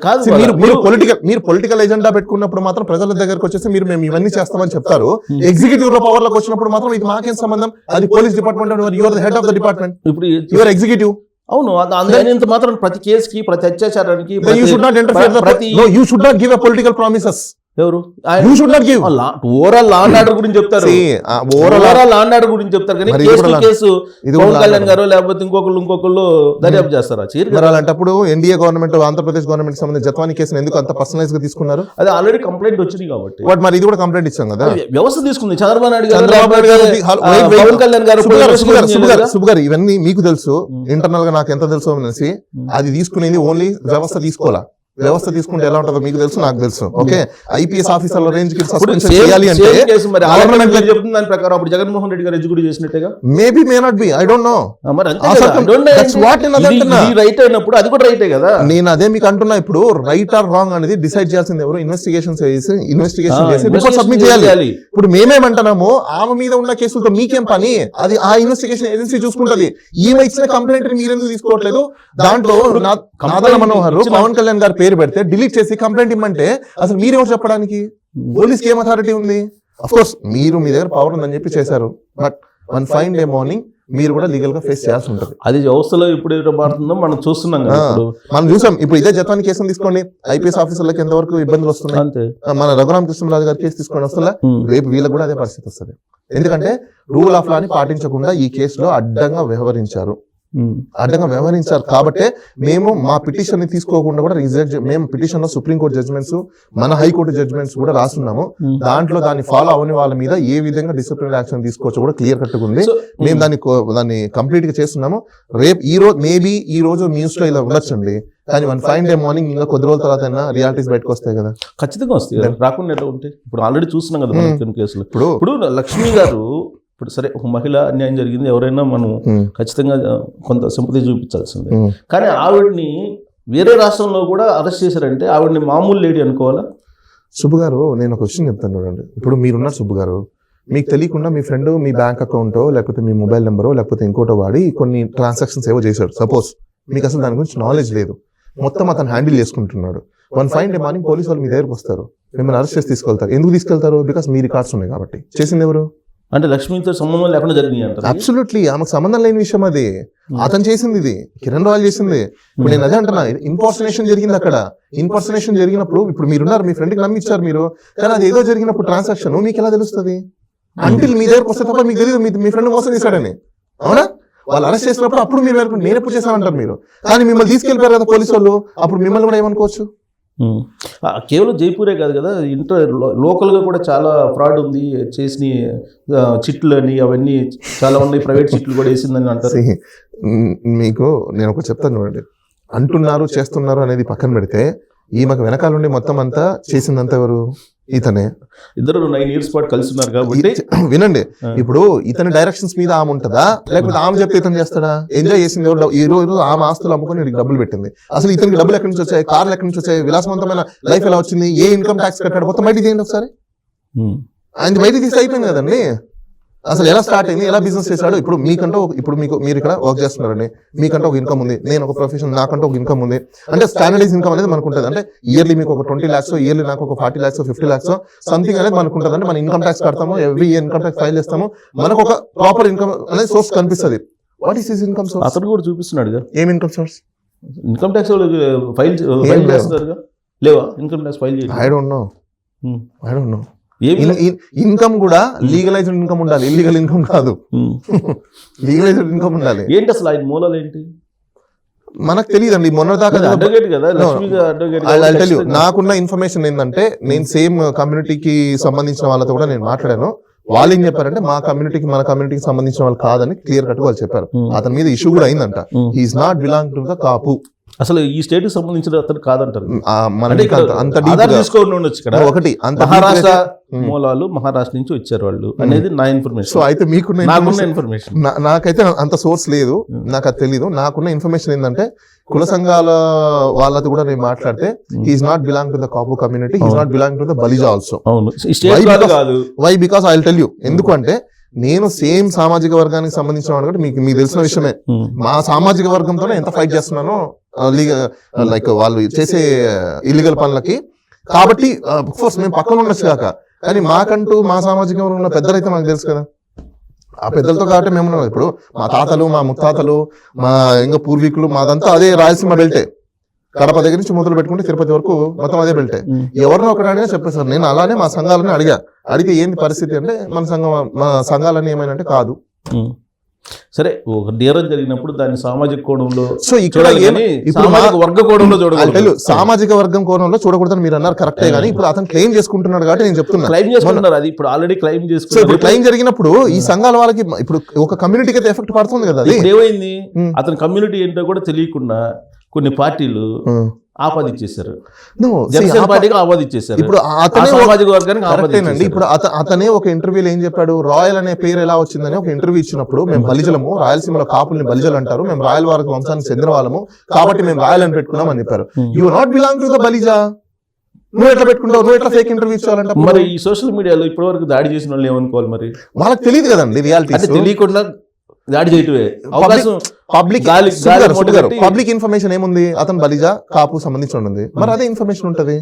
మీరు పొలిటికల్ ఎజెండా పెట్టుకున్నప్పుడు మాత్రం ప్రజల దగ్గరకు వచ్చేసి మేము ఇవన్నీ చేస్తామని చెప్తారు. ఎగ్జిక్యూటివ్ లో పవర్ లోకి వచ్చినప్పుడు మాత్రం ఇది మాకేం సంబంధం, అది police department, your head of the department, ఇప్పుడు యువర్ ఎగ్జిక్యూటివ్. అవును అయినంత మాత్రం ప్రతి కేసుకి ప్రతి అత్యాచారానికి You should not interfere. ప్రతి No, you should not give a political promises. ఎవరు You should not give. Overall law and order గురించి చెప్తారు, See, overall overall law and order గురించి చెప్తారు కానీ మరి కేసు ఇది కూడా కేసు ఇది పవన్ కూడా కళ్యాణ్ గారు లేకపోతే ఇంకొకళ్ళు దర్యాప్తు చేస్తారా చీర మరి అలాంటప్పుడు ఎన్డీఏ గవర్నమెంట్ ఆంధ్రప్రదేశ్ గవర్నమెంట్ సంబంధించి జత్వాని కేసును ఎందుకు అంత పర్సనలైజ్ గా తీసుకున్నారు? అది ఆల్రెడీ కంప్లైంట్ వచ్చింది కాబట్టి వాట్ మరి ఇది కూడా కంప్లైంట్ ఇచ్చాం కదా. వ్యవస్థ తీసుకుంది. చంద్రబాబు నాయుడు చంద్రబాబు నాయుడు గారు పవన్ కళ్యాణ్ గారు సుబ్బగారు ఇవన్నీ మీకు తెలుసు, ఇంటర్నల్ గా నాకు ఎంత తెలుసు అనేసి. అది తీసుకునేది ఓన్లీ వ్యవస్థ తీసుకోవాలా. వ్యవస్థ తీసుకుంటే ఎలా ఉంటుందో మీకు తెలుసు, నాకు తెలుసు. ఓకే, ఐపీఎస్ ఆఫీసర్ల రేంజ్ కి సస్పెన్షన్ చేయాలి అంటే గవర్నమెంట్ చెప్తుంది దాని ప్రకారం అప్పుడు జగన్మోహన్ రెడ్డి గారు ఎగ్జిక్యూటివ్ చేసినట్టుగా maybe may not be, I don't know. మరి రైట్ అయినప్పుడు అది కూడా రైటే కదా. నేను అదే మీకు అంటున్నా. ఇప్పుడు రైట్ ఆర్ రాంగ్ అనేది డిసైడ్ చేయాల్సింది ఎవరు? ఇన్వెస్టిగేషన్ చేసి రిపోర్ట్ సబ్మిట్ చేయాలి. ఇప్పుడు మేమేమంటున్నాము, ఆమె మీద ఉన్న కేసులతో మీకేం పని? అది ఆ ఇన్వెస్టిగేషన్ ఏజెన్సీ చూసుకుంటది. ఈమె ఇచ్చిన కంప్లైంట్ మీరెందుకు తీసుకోవట్లేదు? దాంట్లో నాదల మనోహర్ పవన్ కళ్యాణ్ గారు పేరు పెడితే డిలీట్ చేసి కంప్లైంట్ ఇమ్మంటే అసలు మీరెవరు చెప్పడానికి? పోలీస్కి ఏం అథారిటీ ఉంది? అఫ్ కోర్స్ మీరు మీ దగ్గర పవర్ ఉందని చెప్పి చేశారు, but one fine day morning మీరు కూడా లీగల్ గా ఫేస్ చేయాల్సి ఉంటుంది. అది వ్యవస్థలో ఇప్పుడు ఏదో మారుతుందో మనం చూస్తున్నాం కదా. మనం చూసాం. ఇప్పుడు ఇదే జత్వాని కేసును తీసుకోండి, ఐపీఎస్ ఆఫీసర్లకు ఎంతవరకు ఇబ్బందులు వస్తున్నాయి. అంతే. మన రఘురామ కృష్ణరాజు గారి కేసు తీసుకొని వస్తుందా, రేపు వీళ్ళకి కూడా అదే పరిస్థితి వస్తుంది. ఎందుకంటే రూల్ ఆఫ్ లాని పాటించకుండా ఈ కేసులో అడ్డంగా వ్యవహరించారు కాబట్టి మేము మా పిటిషన్ ని తీసుకోకుండా కూడా మేము పిటిషన్ లో సుప్రీంకోర్టు జడ్జ్మెంట్స్, మన హైకోర్టు జడ్జ్మెంట్స్ కూడా రాస్తున్నాము. దాంట్లో దాన్ని ఫాలో అవని వాళ్ళ మీద ఏ విధంగా డిసిప్లినరీ యాక్షన్ తీసుకోవచ్చో కూడా క్లియర్ కట్ ఉంది. మేము దాన్ని కంప్లీట్ గా చేస్తున్నాము. రేపు ఈ రోజు న్యూస్ లో ఇలా ఉండొచ్చండి, కానీ వన్ ఫైన్ డే మార్నింగ్ ఇంకా కొద్ది రోజుల తర్వాత రియాలిటీస్ బయటకు వస్తాయి కదా. ఖచ్చితంగా వస్తాయి, రాకుండా ఎలా ఉంటాయి? ఇప్పుడు ఆల్రెడీ చూస్తున్నాం కదా కేసులు. ఇప్పుడు లక్ష్మి గారు, ఇప్పుడు సరే ఒక మహిళ అన్యాయం జరిగింది, ఎవరైనా మనం ఖచ్చితంగా కొంత సింపతి చూపించాల్సిందే. కానీ ఆవిడ్ని వేరే రాష్ట్రంలో కూడా అరెస్ట్ చేశారంటే ఆవిడ్ని మామూలు లేడీ అనుకోవాలా? సుబ్బు గారు, నేను ఒక విషయం చెప్తాను చూడండి. ఇప్పుడు మీరున్నారు సుబ్బు గారు, మీకు తెలియకుండా మీ ఫ్రెండ్ మీ బ్యాంక్ అకౌంటో లేకపోతే మీ మొబైల్ నెంబరో లేకపోతే ఇంకోటో వాడి కొన్ని ట్రాన్సాక్షన్స్ ఏవో చేశాడు. సపోజ్ మీకు అసలు దాని గురించి నాలెడ్జ్ లేదు, మొత్తం అతను హ్యాండిల్ చేసుకుంటున్నాడు. One fine day morning police వాళ్ళు మీ దగ్గరకు వస్తారు, మిమ్మల్ని అరెస్ట్ చేసి తీసుకెళ్తారు. ఎందుకు తీసుకెళ్తారు? బికాస్ మీ రికార్డ్స్ ఉన్నాయి కాబట్టి. చేసింది ఎవరు? అంటే లక్ష్మితో సంబంధం లేకుండా జరిగింది అంటారు. అబ్సల్యూట్లీ, ఆమెకు సంబంధం లేని విషయం అది. అతను చేసింది, ఇది కిరణ్ రాయల్ చేసింది. ఇప్పుడు నేను అదే అంటున్నా, ఇన్పర్సనేషన్ జరిగింది అక్కడ. ఇన్పర్సనేషన్ జరిగినప్పుడు ఇప్పుడు మీరున్నారు, మీ ఫ్రెండ్కి నమ్మిచ్చారు మీరు, కానీ అది ఏదో జరిగినప్పుడు ట్రాన్సాక్షన్ మీకు ఎలా తెలుస్తుంది? అంటిల్ మీ దగ్గరకు వస్తే తప్ప మీకు తెలియదు మీ ఫ్రెండ్ మోసం చేశాడని. అవునా? వాళ్ళు అరెస్ట్ చేసినప్పుడు అప్పుడు మీరు నేను ఎప్పుడు చేశానంటారు మీరు, కానీ మిమ్మల్ని తీసుకెళ్ళిపోయారు కదా పోలీసు వాళ్ళు, అప్పుడు మిమ్మల్ని కూడా ఏమనుకోవచ్చు? కేవలం జైపూరే కాదు కదా, లోకల్గా కూడా చాలా ఫ్రాడ్ ఉంది. చేసిన చిట్లు అని అవన్నీ చాలా ఉన్నాయి, ప్రైవేట్ చిట్లు కూడా వేసిందని అంటారు. మీకు నేను ఒక చెప్తాను చూడండి, అంటున్నారు చేస్తున్నారు అనేది పక్కన పెడితే ఈమెకు వెనకాల నుండి మొత్తం అంతా చేసిందంతా ఎవరు? ఇతనే. ఇద్దరు 9 years పాటు కలిసి ఉన్నారు కాబట్టి. వినండి, ఇప్పుడు ఇతని డైరెక్షన్స్ మీద ఆమె ఉంటుందా, లేకపోతే ఆమె చెప్తే ఇతను చేస్తాడా? ఎంజాయ్ చేసింది ఎవరు? ఈ రోజు ఆమె ఆస్తులు అమ్ముకొని డబ్బులు పెట్టింది. అసలు ఇతనికి డబ్బులు ఎక్కడి నుంచి వచ్చాయి? కార్లు ఎక్కడి నుంచి వచ్చాయి? విలాసవంతమైన లైఫ్ ఎలా వచ్చింది? ఏ ఇన్కమ్ ట్యాక్స్ కట్టాడు? మొత్తం బయట తీయండి ఒకసారి. ఆయన బయట తీసి అయిపోయింది కదండి. అసలు ఎలా స్టార్ట్ అయింది, ఎలా బిజినెస్ చేశాడు? ఇప్పుడు మీకంటూ మీరు ఇక్కడ వర్క్ చేస్తున్నారండి, మీకంటే ఒక ఇన్కమ్ ఉంది, నేను ఒక ప్రొఫెషన్, నాకంటే ఒక ఇన్కమ్ ఉంది. అంటే స్టాండర్డైజ్ ఇన్కమ్ అనేది మనకు ఉంటుంది. అంటే ఇయర్లీ మీకు ఒక 20 lakhs, ఇయర్లీ నాకు ఒక 40 lakhs, 50 lakhs సంథింగ్ అనేది మనకు ఉంటుంది. అంటే మన ఇన్కమ్ ట్యాక్స్ కడతాము, ఎవ్రీ ఇన్కమ్ ట్యాక్స్ ఫైల్ చేస్తాము, మనకు ఒక ప్రాపర్ ఇన్కమ్ అనేది సోర్స్ కనిపిస్తుంది. What is his income source? అతను కూడా చూపిస్తున్నాడు. ఏం income source? Income tax file చేస్తారు లేవా? ఇన్కమ్ ట్యాక్స్ ఫైల్ చేయాలి. I don't know. ఇన్కమ్ కూడా లీగలైజ్డ్ ఇన్కమ్ ఉండాలి, ఇల్లీగల్ ఇన్కమ్ కాదు. లీగలైజ్డ్ ఇన్కమ్ ఉండాలి. ఏంటి అసలు ఆయన మూలాలు ఏంటి మనకు తెలియదండి. మొన్న దాకా అడ్వకేట్ కదా, అడ్వకేట్. నాకున్న ఇన్ఫర్మేషన్ ఏంటంటే, నేను సేమ్ కమ్యూనిటీకి సంబంధించిన వాళ్ళతో కూడా నేను మాట్లాడాను. వాళ్ళు ఏం చెప్పారంటే, మన కమ్యూనిటీకి సంబంధించిన వాళ్ళు కాదని క్లియర్ కట్ వాళ్ళు చెప్పారు. అతని మీద ఇష్యూ కూడా అయిందంట. He's not belong to the Kapu. అసలు ఈ స్టేట్ కి సంబంధించిన అతను కాదంటారు. ఒకటి మహారాష్ట్ర మూలాలు, మహారాష్ట్ర నుంచి వచ్చారు వాళ్ళు అనేది నా ఇన్ఫర్మేషన్. సో అయితే మీకున్న ఇన్ఫర్మేషన్, నాకైతే అంత సోర్స్ లేదు, నాకు అది తెలీదు. నాకున్న ఇన్ఫర్మేషన్ ఏంటంటే, కుల సంఘాల వాళ్ళతో కూడా నేను మాట్లాడితే, he's not belong to the Kapu community, he's not belong to the Balija also. Why? Because I will tell you. ఎందుకంటే నేను సేమ్ సామాజిక వర్గానికి సంబంధించిన వాడు కాబట్టి మీకు తెలిసిన విషయమే. మా సామాజిక వర్గంతోనే ఎంత ఫైట్ చేస్తున్నానో లైక్ వాళ్ళు చేసే ఇల్లీగల్ పనులకి. కాబట్టి కోర్స్ మేము పక్కన ఉండొచ్చు కాక, కానీ మాకంటూ మా సామాజిక వర్గంలో పెద్దలైతే మాకు తెలుసు కదా. ఆ పెద్దలతో కాబట్టి మేము ఉన్నాం. ఇప్పుడు మా తాతలు, మా ముత్తాతలు, మా ఇంకా పూర్వీకులు, మాదంతా అదే రాయలసీమ బెల్టే. కడప దగ్గర నుంచి మొదలు పెట్టుకుంటే తిరుపతి వరకు మొత్తం అదే బెల్టే. ఎవరినో ఒకటి అడిగినా చెప్పేసారు. నేను అలానే మా సంఘాలని అడిగితే ఏంది పరిస్థితి అంటే మా సంఘాలని ఏమైనా కాదు. సరే, ఒక నేరం జరిగినప్పుడు దాన్ని సామాజిక కోణంలో సో ఇక్కడ ఇప్పుడు వర్గ కోణంలో చూడగలరు. సామాజిక వర్గం కోణంలో చూడకూడదని మీరు అన్నారు, కరెక్టే. కానీ ఇప్పుడు అతను క్లెయిమ్ చేసుకుంటున్నాడు కాబట్టి నేను చెప్తున్నా, క్లెయిమ్ చేసుకుంటున్నారు. అది ఇప్పుడు ఆల్రెడీ క్లెయిమ్ సో ఇప్పుడు చేసుకున్నారు. క్లెయిమ్ జరిగినప్పుడు ఈ సంఘాల వాళ్ళకి ఇప్పుడు ఒక కమ్యూనిటీకి అయితే ఎఫెక్ట్ పడుతుంది కదా. అది ఇప్పుడు ఏమైంది, అతని కమ్యూనిటీ ఏంటో కూడా తెలియకుండా కొన్ని పార్టీలు ఆపాదించేశారు. జనసేన పార్టీకి ఆపాదించేశారు. ఇప్పుడు అతనే సామాజిక వర్గానికి కరెక్టేనండి. ఇప్పుడు అతనే ఒక ఇంటర్వ్యూలో ఏం చెప్పాడు, రాయల్ అనే పేరు ఎలా వచ్చిందని ఒక ఇంటర్వ్యూ ఇచ్చినప్పుడు, మేము బలిజలము, రాయలసీమలో కాపుల్ని బలిజలు అంటారు, మేము రాయల్ వర్గ వంశానికి చెందిన వాళ్ళము కాబట్టి మేము రాయల్ అని పెట్టుకున్నాం అని చెప్పారు. You not belong to the Balija. నువ్వు ఎట్లా పెట్టుకుంటావు? నువ్వు ఎట్లా ఫేక్ ఇంటర్వ్యూ ఇచ్చావంటే మరి ఈ సోషల్ మీడియాలో ఇప్పటి వరకు దాడి చేసిన వాళ్ళు ఏమనుకోవాలి? మరి వాళ్ళకి తెలియదు కదండి రియాలిటీ. తెలియకుండా దాడి చేయటమే అవకాశం. పబ్లిక్ ఇన్ఫర్మేషన్ ఏముంది, అతను బలిజా కాపు సంబంధించి ఉంది, మరి అదే ఇన్ఫర్మేషన్ ఉంటది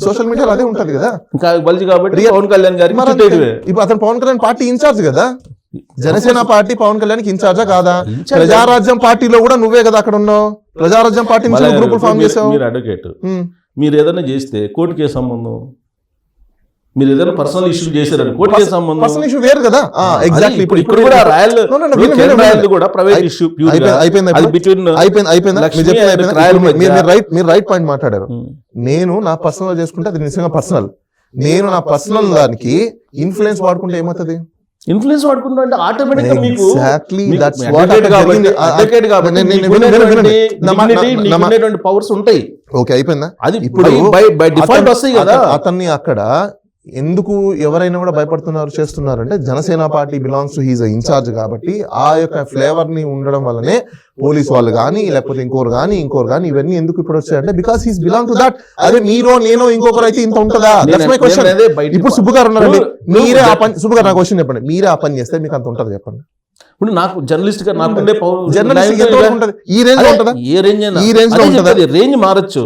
సోషల్ మీడియాలో, అదే ఉంటది కదా. బలిజీ కాబట్టి పవన్ కళ్యాణ్ గారికి ఇప్పుడు అతను పవన్ కళ్యాణ్ పార్టీ ఇన్ఛార్జ్ కదా. జనసేన పార్టీ పవన్ కళ్యాణ్ కి ఇన్ఛార్జా కాదా? ప్రజారాజ్యం పార్టీలో కూడా నువ్వే కదా అక్కడ ఉన్నావు. ప్రజారాజ్యం పార్టీ నుంచి గ్రూపులు ఫామ్ చేసావు. మీరు అడ్వకేట్, మీరు ఏదైనా చేస్తే కోర్టుకే సంబంధం. మీరు ఏదైనా పర్సనల్ ఇష్యూ చేశారని కోర్టుకే సంబంధం. పర్సనల్ ఇష్యూ వేరు కదా. ఎగ్జాక్ట్లీ. ఇప్పుడు కూడా రాయల్ కూడా ప్రైవేట్ ఇష్యూ. మీరు రైట్ పాయింట్ మాట్లాడారు. నేను నా పర్సనల్ చేసుకుంటే అది నిజంగా పర్సనల్. నేను నా పర్సనల్ దానికి ఇన్ఫ్లుయెన్స్ వాడుకుంటే ఏమవుతుంది? ఇన్ఫ్లుయెన్స్ వాడుకుంటా అంటే ఆటోమేటిక్ గా మీకు పవర్స్ ఉంటాయి. ఓకే, అయిపోయిందా? అది ఇప్పుడు బై డిఫాల్ట్ వస్తాయి కదా. అతన్ని అక్కడ ఎందుకు ఎవరైనా కూడా భయపడుతున్నారు చేస్తున్నారు అంటే Janasena party belongs to his incharge కాబట్టి ఆ యొక్క ఫ్లేవర్ ని ఉండడం వల్లనే పోలీస్ వాళ్ళు కానీ లేకపోతే ఇంకోరు కానీ ఇవన్నీ ఎందుకు ఇప్పుడు వచ్చాయంటే because he's belong to that. అదే మీరో నేనో ఇంకొకరు అయితే ఇంత ఉంటుందా? ఇప్పుడు సుబ్బు గారు ఉన్నారండి, మీరే ఆ పని, సుబ్బు గారు నా క్వశ్చన్ చెప్పండి, మీరే ఆ పని చేస్తే మీకు అంత ఉంటుంది చెప్పండి. ఇప్పుడు నాకు జర్నలిస్ట్ గా నాకుండే ఈ రేంజ్ లో ఉంటుందా? ఏ రేంజ్ ఈ రేంజ్ లో ఉంటుంది. రేంజ్ మారచ్చు.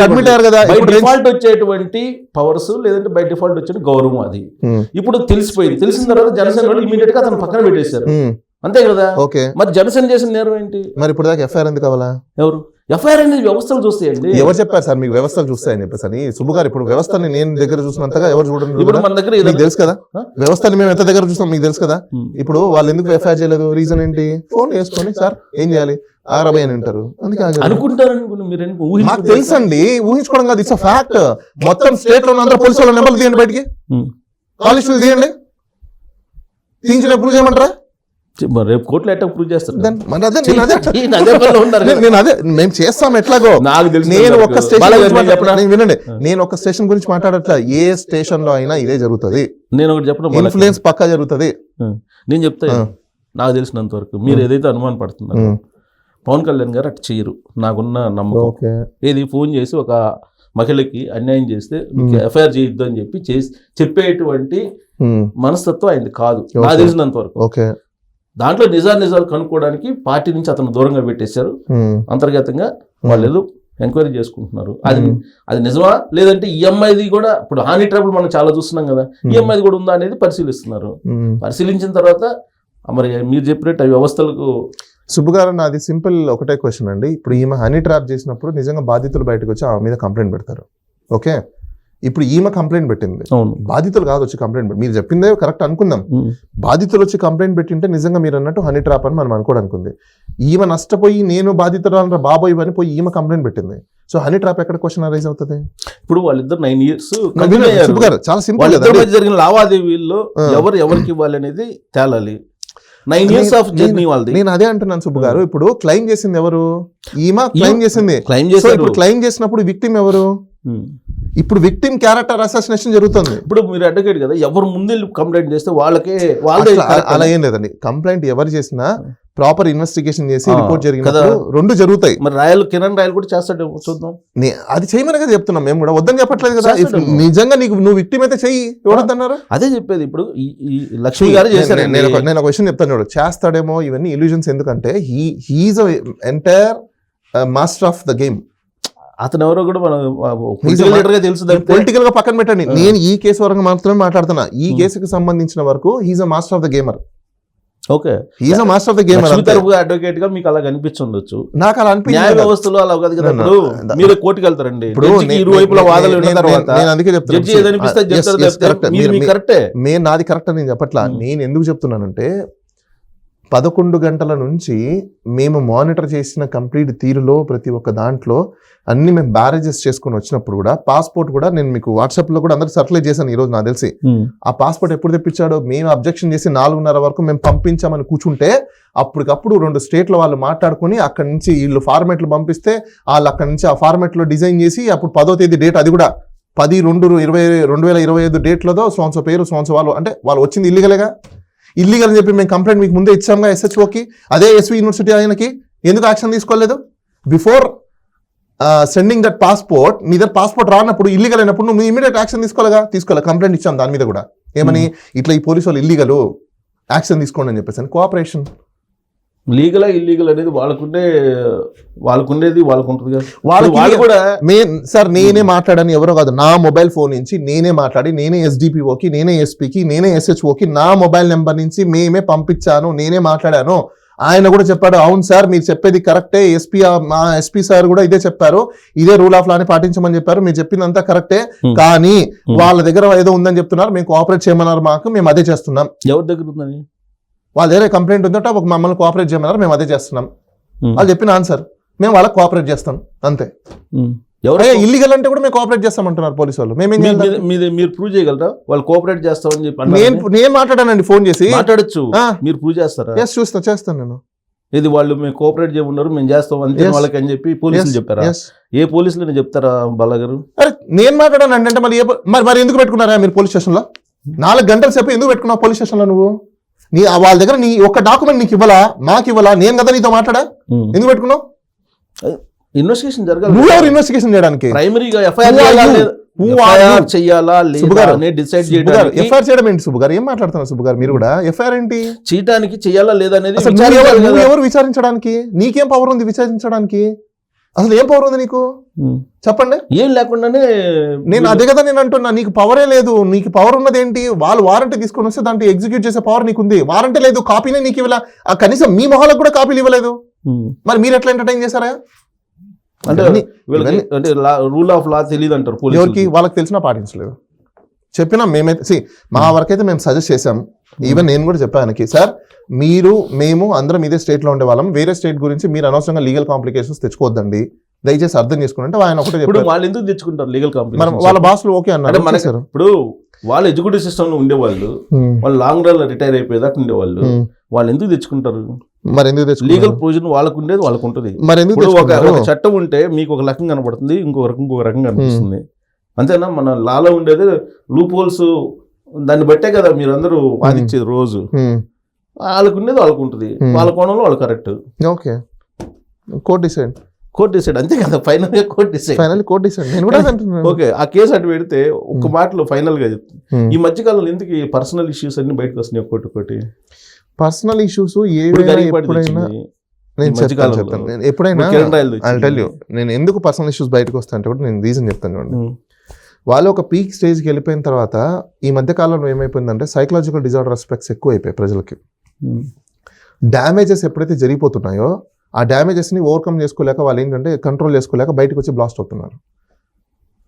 అడ్మిట్ అయ్యారు కదా. బై డిఫాల్ట్ వచ్చేటువంటి పవర్స్ లేదంటే బై డిఫాల్ట్ వచ్చే గౌరవం అది ఇప్పుడు తెలిసిపోయింది. తెలిసిన తర్వాత జనసేన వాళ్ళు ఇమీడియట్ గా అతను పక్కన పెట్టేశారు. అంతే కదా. ఓకే, మరి జనసేన చేసిన నేరం ఏంటి? మరి ఇప్పుడు దాకా ఎఫ్ఐఆర్ ఎందుకు కావాలా? ఎవరు ఎఫ్ఐఆర్ అనేది వ్యవస్థలు చూస్తాయండి. ఎవరు చెప్పారు సార్ మీకు వ్యవస్థలు చూస్తాయని చెప్పేసి అని? సుబ్బు గారు ఇప్పుడు వ్యవస్థని నేను దగ్గర చూసినంతగా ఎవరు చూడండి. ఇప్పుడు మన దగ్గర మీకు తెలుసు కదా వ్యవస్థని మేము ఎంత దగ్గర చూస్తాం మీకు తెలుసు కదా. ఇప్పుడు వాళ్ళు ఎందుకు ఎఫ్ఐఆర్ చేయలేదు? రీజన్ ఏంటి? ఫోన్ చేసుకొని సార్ ఏం చేయాలి 60 అని అంటారు. అందుకే అనుకుంటారు. నాకు తెలుసు అండి, ఊహించుకోవడం కాదు, ఇట్స్ ఫ్యాక్ట్. మొత్తం స్టేట్ లో అందరూ పోలీసు వాళ్ళ నెంబర్లు తీయండి, బయటికి కాలేజ్ తీయండి, తీయించిన ప్రూవ్ చేయమంటారా? రేపు కోర్టులో ఎట్లా ప్రూవ్ చేస్తారు? మేము చేస్తాం ఎట్లాగో. నాకు తెలుసు. నేను ఒక స్టేషన్ వినండి, నేను ఒక స్టేషన్ గురించి మాట్లాడట్లా. ఏ స్టేషన్ లో అయినా ఇదే జరుగుతుంది. నేను ఒకటి చెప్పడం, ఇన్ఫ్లుయెన్స్ పక్కా జరుగుతుంది. నేను చెప్తా, నాకు తెలిసినంత వరకు మీరు ఏదైతే అనుమానం పడుతున్నారు పవన్ కళ్యాణ్ గారు అటు చేయరు. నాకున్న నమ్మకం. ఏది ఫోన్ చేసి ఒక మహిళకి అన్యాయం చేస్తే ఎఫ్ఐఆర్ చేయొద్దు అని చెప్పేటువంటి మనస్తత్వం ఆయనది కాదు నాకు తెలిసినంత వరకు. దాంట్లో నిజాలు కనుక్కోవడానికి పార్టీ నుంచి అతను దూరంగా పెట్టేశారు. అంతర్గతంగా వాళ్ళు ఏదో ఎంక్వైరీ చేసుకుంటున్నారు. అది నిజమా లేదంటే ఈఎంఐది కూడా ఇప్పుడు హాని ట్రబుల్ మనం చాలా చూస్తున్నాం కదా, ఈఎంఐది కూడా ఉందా అనేది పరిశీలిస్తున్నారు. పరిశీలించిన తర్వాత మరి మీరు చెప్పినట్టు వ్యవస్థలకు. సుబ్బు గారు, నాది సింపుల్ ఒకటే క్వశ్చన్ అండి. ఇప్పుడు ఈమె హనీ ట్రాప్ చేసినప్పుడు నిజంగా బాధితులు బయటకు వచ్చి ఆమె మీద కంప్లైంట్ పెడతారు. ఓకే, ఇప్పుడు ఈమె కంప్లైంట్ పెట్టింది, బాధితులు కాదు వచ్చి కంప్లైంట్ పెట్టి. మీరు చెప్పిందే కరెక్ట్ అనుకుందాం, బాధితులు వచ్చి కంప్లైంట్ పెట్టింటే నిజంగా మీరు అన్నట్టు హనీ ట్రాప్ అని మనం అనుకోవడానికి. ఈమె నష్టపోయి నేను బాధితురాలు బాబోయ్ అని పోయి ఈమె కంప్లైంట్ పెట్టింది. సో హనీ ట్రాప్ ఎక్కడ క్వశ్చన్ అరైజ్ అవుతుంది? ఇప్పుడు వాళ్ళిద్దరు 9 years చాలా సింపుల్. జరిగిన లావాదేవీల్లో ఎవరికి ఇవ్వాలి అనేది తేలాలి. 9 years ఆఫ్ జర్నీ వాళ్ళది. నేను అదే అంటున్నాను సుబ్బు గారు. ఇప్పుడు క్లెయిమ్ చేసింది ఎవరు? ఈమె క్లెయిమ్ చేసింది. ఇప్పుడు క్లెయిమ్ చేసినప్పుడు విక్టిమ్ ఎవరు? ఇప్పుడు విక్టిమ్ క్యారెక్టర్ అసాసినేషన్ జరుగుతుంది. ఇప్పుడు మీరు అడ్వకేట్ కదా, ఎవరు ముందు కంప్లైంట్ చేస్తే వాళ్ళకే అలా ఏం లేదండి. కంప్లైంట్ ఎవరు చేసినా ప్రాపర్ ఇన్వెస్టిగేషన్ చేసి రిపోర్ట్ జరిగినప్పుడు రెండు జరుగుతాయి. మరి కిరణ్ రాయల్ కూడా చేస్తాడు, చూద్దాం. అది చేయమని కదా చెప్తున్నాం, మేము కూడా వద్దని చెప్పట్లేదు కదా. నిజంగా నువ్వు విక్టిమ్ అయితే చెయ్యి, ఎవరొద్దన్నారు? అదే చెప్పేది. ఇప్పుడు ఈ లక్ష్మి గారు చేశారు. నేను ఒక క్వశ్చన్ చెప్తాను చూడు, చేస్తాడేమో ఇవన్నీ ఇల్యూజన్స్. ఎందుకంటే he's entire master of the game. అతను ఎవరో కూడా మనం పొలిటికల్ లీడర్ గా తెలుసు తప్పితే పొలిటికల్ గా పక్కన పెట్టండి, నేను ఈ కేసు వరకు మాత్రమే మాట్లాడుతున్నా. ఈ కేసుకి సంబంధించిన వరకు he's a master of the gamer. Okay, he's a master of the gamer. తరపుగా అడ్వకేట్ గా మీకు అలా కనిపించవచ్చు, నాకు అలా న్యాయ అనిపించింది. వ్యవస్థలో అలా కాదు కదా. ఇప్పుడు మీరు కోర్టుకు వెళ్తారండి, ఇప్పుడు జడ్జికి ఇరువైపుల వాదనలు విన్న తర్వాత నేను అందుకే చెప్తున్నా, జడ్జి ఏదనిపిస్తే అది చెప్తారు తప్పితే మీరు కరెక్టే. నాది కరెక్ట్ అని నేను చెప్పట్లా. నేను ఎందుకు చెప్తున్నానంటే 11 గంటల నుంచి మేము మానిటర్ చేసిన కంప్లీట్ తీరులో ప్రతి ఒక్క దాంట్లో అన్ని మేము బ్యారేజెస్ చేసుకుని వచ్చినప్పుడు కూడా పాస్పోర్ట్ కూడా నేను మీకు వాట్సాప్ లో కూడా అందరికి సర్క్యులేట్ చేశాను ఈ రోజు. నాకు తెలిసి ఆ పాస్పోర్ట్ ఎప్పుడు తెప్పించాడో, మేము అబ్జెక్షన్ చేసి 4:30 వరకు మేము పంపించామని కూర్చుంటే అప్పటికప్పుడు 2 స్టేట్ల వాళ్ళు మాట్లాడుకుని అక్కడి నుంచి వీళ్ళు ఫార్మేట్లు పంపిస్తే వాళ్ళు అక్కడి నుంచి ఆ ఫార్మేట్ లో డిజైన్ చేసి అప్పుడు 10వ తేదీ డేట్, అది కూడా 10/2/2025 డేట్లతో సోన్సో పేరు సోన్సో వాళ్ళు, అంటే వాళ్ళు వచ్చింది ఇల్లీగల్గా. ఇల్లీగల్ అని చెప్పి మేము కంప్లైంట్ మీకు ముందే ఇచ్చాముగా SHOకి, అదే SV యూనివర్సిటీ ఆయనకి ఎందుకు యాక్షన్ తీసుకోలేదు? బిఫోర్ సెండింగ్ దట్ పాస్పోర్ట్, మీ దగ్గర పాస్పోర్ట్ రానప్పుడు ఇల్లీగల్ అయినప్పుడు నువ్వు ఇమీడియట్ యాక్షన్ తీసుకోవాలి. కంప్లైంట్ ఇచ్చాం దాని మీద కూడా, ఏమని ఇట్లా ఈ పోలీసు వాళ్ళు ఇల్లీగల్, యాక్షన్ తీసుకోండి అని చెప్పేసి. కోఆపరేషన్ లీగల్ ఇల్లీగల్ అనేది వాళ్ళకుండేది వాళ్ళకు ఉంటుంది కదా. వాళ్ళు కూడా సార్ నేనే మాట్లాడాను, ఎవరో కాదు, నా మొబైల్ ఫోన్ నుంచి నేనే మాట్లాడి, నేనే SDPOకి, నేనే SPకి, నేనే SHOకి నా మొబైల్ నెంబర్ నుంచి మేమే పంపించాను, నేనే మాట్లాడాను. ఆయన కూడా చెప్పాడు, అవును సార్ మీరు చెప్పేది కరెక్టే, మా SP సార్ కూడా ఇదే చెప్పారు, ఇదే రూల్ ఆఫ్ లాని పాటించమని చెప్పారు, మీరు చెప్పిందంతా కరెక్టే, కానీ వాళ్ళ దగ్గర ఏదో ఉందని చెప్తున్నారు, మేము కోఆపరేట్ చేయమన్నారు, మేము అదే చేస్తున్నాం. ఎవరి దగ్గర ఉందని? వాళ్ళ దగ్గర కంప్లైంట్ ఉందట, ఒక మమ్మల్ని కోఆపరేట్ చేయమన్నారు, మేము అదే చేస్తున్నాం. వాళ్ళు చెప్పిన ఆన్సర్, మేము వాళ్ళకి కోఆపరేట్ చేస్తాం అంతే. ఎవరైనా ఇల్లీగల్ అంటే కూడా మేము కోఆపరేట్ చేస్తామంటున్నారు పోలీసు వాళ్ళు. మీరు ప్రూవ్ చేయగలరా వాళ్ళు కోఆపరేట్ చేస్తామని చెప్పి? నేను మాట్లాడానండి ఫోన్ చేసి. మాట్లాడచ్చు, మీరు ప్రూవ్ చేస్తారా? చేస్తాను నేను. ఇది వాళ్ళు మేము కోఆపరేట్ చేయమన్నారు, మేము చేస్తాం అంతే వాళ్ళకి అని చెప్పి పోలీసులు చెప్పారా? ఏ పోలీసులు చెప్తారా బాలా గారు? అరే నేను మాట్లాడాను అంటే మరి ఎందుకు పెట్టుకున్నారా మీరు పోలీస్ స్టేషన్ లో? 4 గంటల సేపు ఎందుకు పెట్టుకున్నావు పోలీస్ స్టేషన్ లో? నువ్వు వాళ్ళ దగ్గర నీ ఒక్క డాక్యుమెంట్ నీకు ఇవ్వాలా, మాకు ఇవ్వాలా? నేను కదా నీతో మాట్లాడా, ఎందుకు పెట్టుకున్నావు? ఇన్వెస్టిగేషన్ జరగాలి. నువ్వు ఎవరు ఇన్వెస్టిగేషన్ చేయడానికి? ప్రైమరీగా ఎఫ్ఐఆర్ చేయాలా డిసైడ్ చేయడం. ఎఫ్ఐఆర్ చేయడం ఏంటి సుబ్బు గారు? ఏం మాట్లాడుతున్నారు సుబ్బు గారు మీరు కూడా? ఎఫ్ఐఆర్ ఏంటి? చేయడానికి చేయాలా లేదా అనేది ఎవరు విచారించడానికి? నీకేం పవర్ ఉంది విచారించడానికి? అసలు ఏం పవర్ ఉంది నీకు చెప్పండి. ఏం లేకుండానే నేను అదే కదా నేను అంటున్నా, నీకు పవరే లేదు. నీకు పవర్ ఉన్నది ఏంటి? వాళ్ళు వారంటీ తీసుకొని వస్తే దాంట్లో ఎగ్జిక్యూట్ చేసే పవర్ నీకుంది. వారంటీ లేదు, కాపీనే నీకు ఇవ్వాల. కనీసం మీ మొహాలకు కూడా కాపీలు ఇవ్వలేదు. మరి మీరు ఎట్లా ఎంటర్టైన్ చేశారా? అంటే రూల్ ఆఫ్ లా తెలియదు అంటారు ఎవరికి? వాళ్ళకి తెలిసినా పాటించలేదు. చెప్పినా మేమైతే మా వరకైతే మేము సజెస్ట్ చేసాం. ఈవెన్ నేను కూడా చెప్పాను ఆయనకి, సార్ మేము అందరం ఇదే స్టేట్ లో ఉండే వాళ్ళం, వేరే స్టేట్ గురించి మీరు అనవసరంగా లీగల్ కాంప్లికేషన్స్ తెచ్చుకోవద్దండి, దయచేసి అర్థం చేసుకుని. అంటే ఆయన ఒకటే చెప్పారు, వాళ్ళు ఎందుకు తెచ్చుకుంటారు లీగల్ కాంప్లికేషన్స్? వాళ్ళ బాస్లు ఓకే అన్నారు. ఇప్పుడు వాళ్ళు ఎడ్యుకేటివ్ సిస్టమ్ లో ఉండేవాళ్ళు, వాళ్ళు లాంగ్ రన్ రిటైర్ అయిపోయేదాకా ఉండేవాళ్ళు, వాళ్ళు ఎందుకు తెచ్చుకుంటారు? మరి ఎందుకు లీగల్ ప్రొవిజన్ వాళ్ళకు ఉండేది వాళ్ళకు ఉంటుంది. మరి ఎందుకు ఒక చట్టం ఉంటే మీకు ఒక రకం కనబడుతుంది, ఇంకొక రకం కనిపిస్తుంది, అంతేనా? మన లాలో ఉండేది లూప్ హోల్స్, దాన్ని బట్టే కదా మీరు అందరూ వాదించేది రోజు. వాళ్ళకు ఉండేది వాళ్ళకు ఉంటుంది, వాళ్ళ కోణంలో వాళ్ళు కరెక్ట్. ఓకే, కోర్ట్ డిసైడ్ అంతే కదా. ఫైనల్ గా కోర్ట్ డిసైడ్. ఓకే, ఆ కేసు అటు పెడితే ఒక్క మాటలో ఫైనల్ గా చెప్తుంది. ఈ మధ్యకాలంలో ఎందుకు ఈ పర్సనల్ ఇష్యూస్ అన్ని బయటకు వస్తున్నాయి ఒక్కొక్కటి? పర్సనల్ ఇష్యూస్ ఎప్పుడైనా నేను ఎందుకు పర్సనల్ ఇష్యూస్ బయటకు వస్తా అంటే కూడా నేను రీజన్ చెప్తాను. వాళ్ళు ఒక పీక్ స్టేజ్కి వెళ్ళిపోయిన తర్వాత ఈ మధ్య కాలంలో ఏమైపోయిందంటే సైకలాజికల్ డిజార్డర్ ఎస్పెక్ట్స్ ఎక్కువ అయిపోయాయి ప్రజలకి. డ్యామేజెస్ ఎప్పుడైతే జరిగిపోతున్నాయో ఆ డ్యామేజెస్ని ఓవర్కమ్ చేసుకోలేక వాళ్ళు ఏంటంటే కంట్రోల్ చేసుకోలేక బయటకు వచ్చి బ్లాస్ట్ అవుతున్నారు.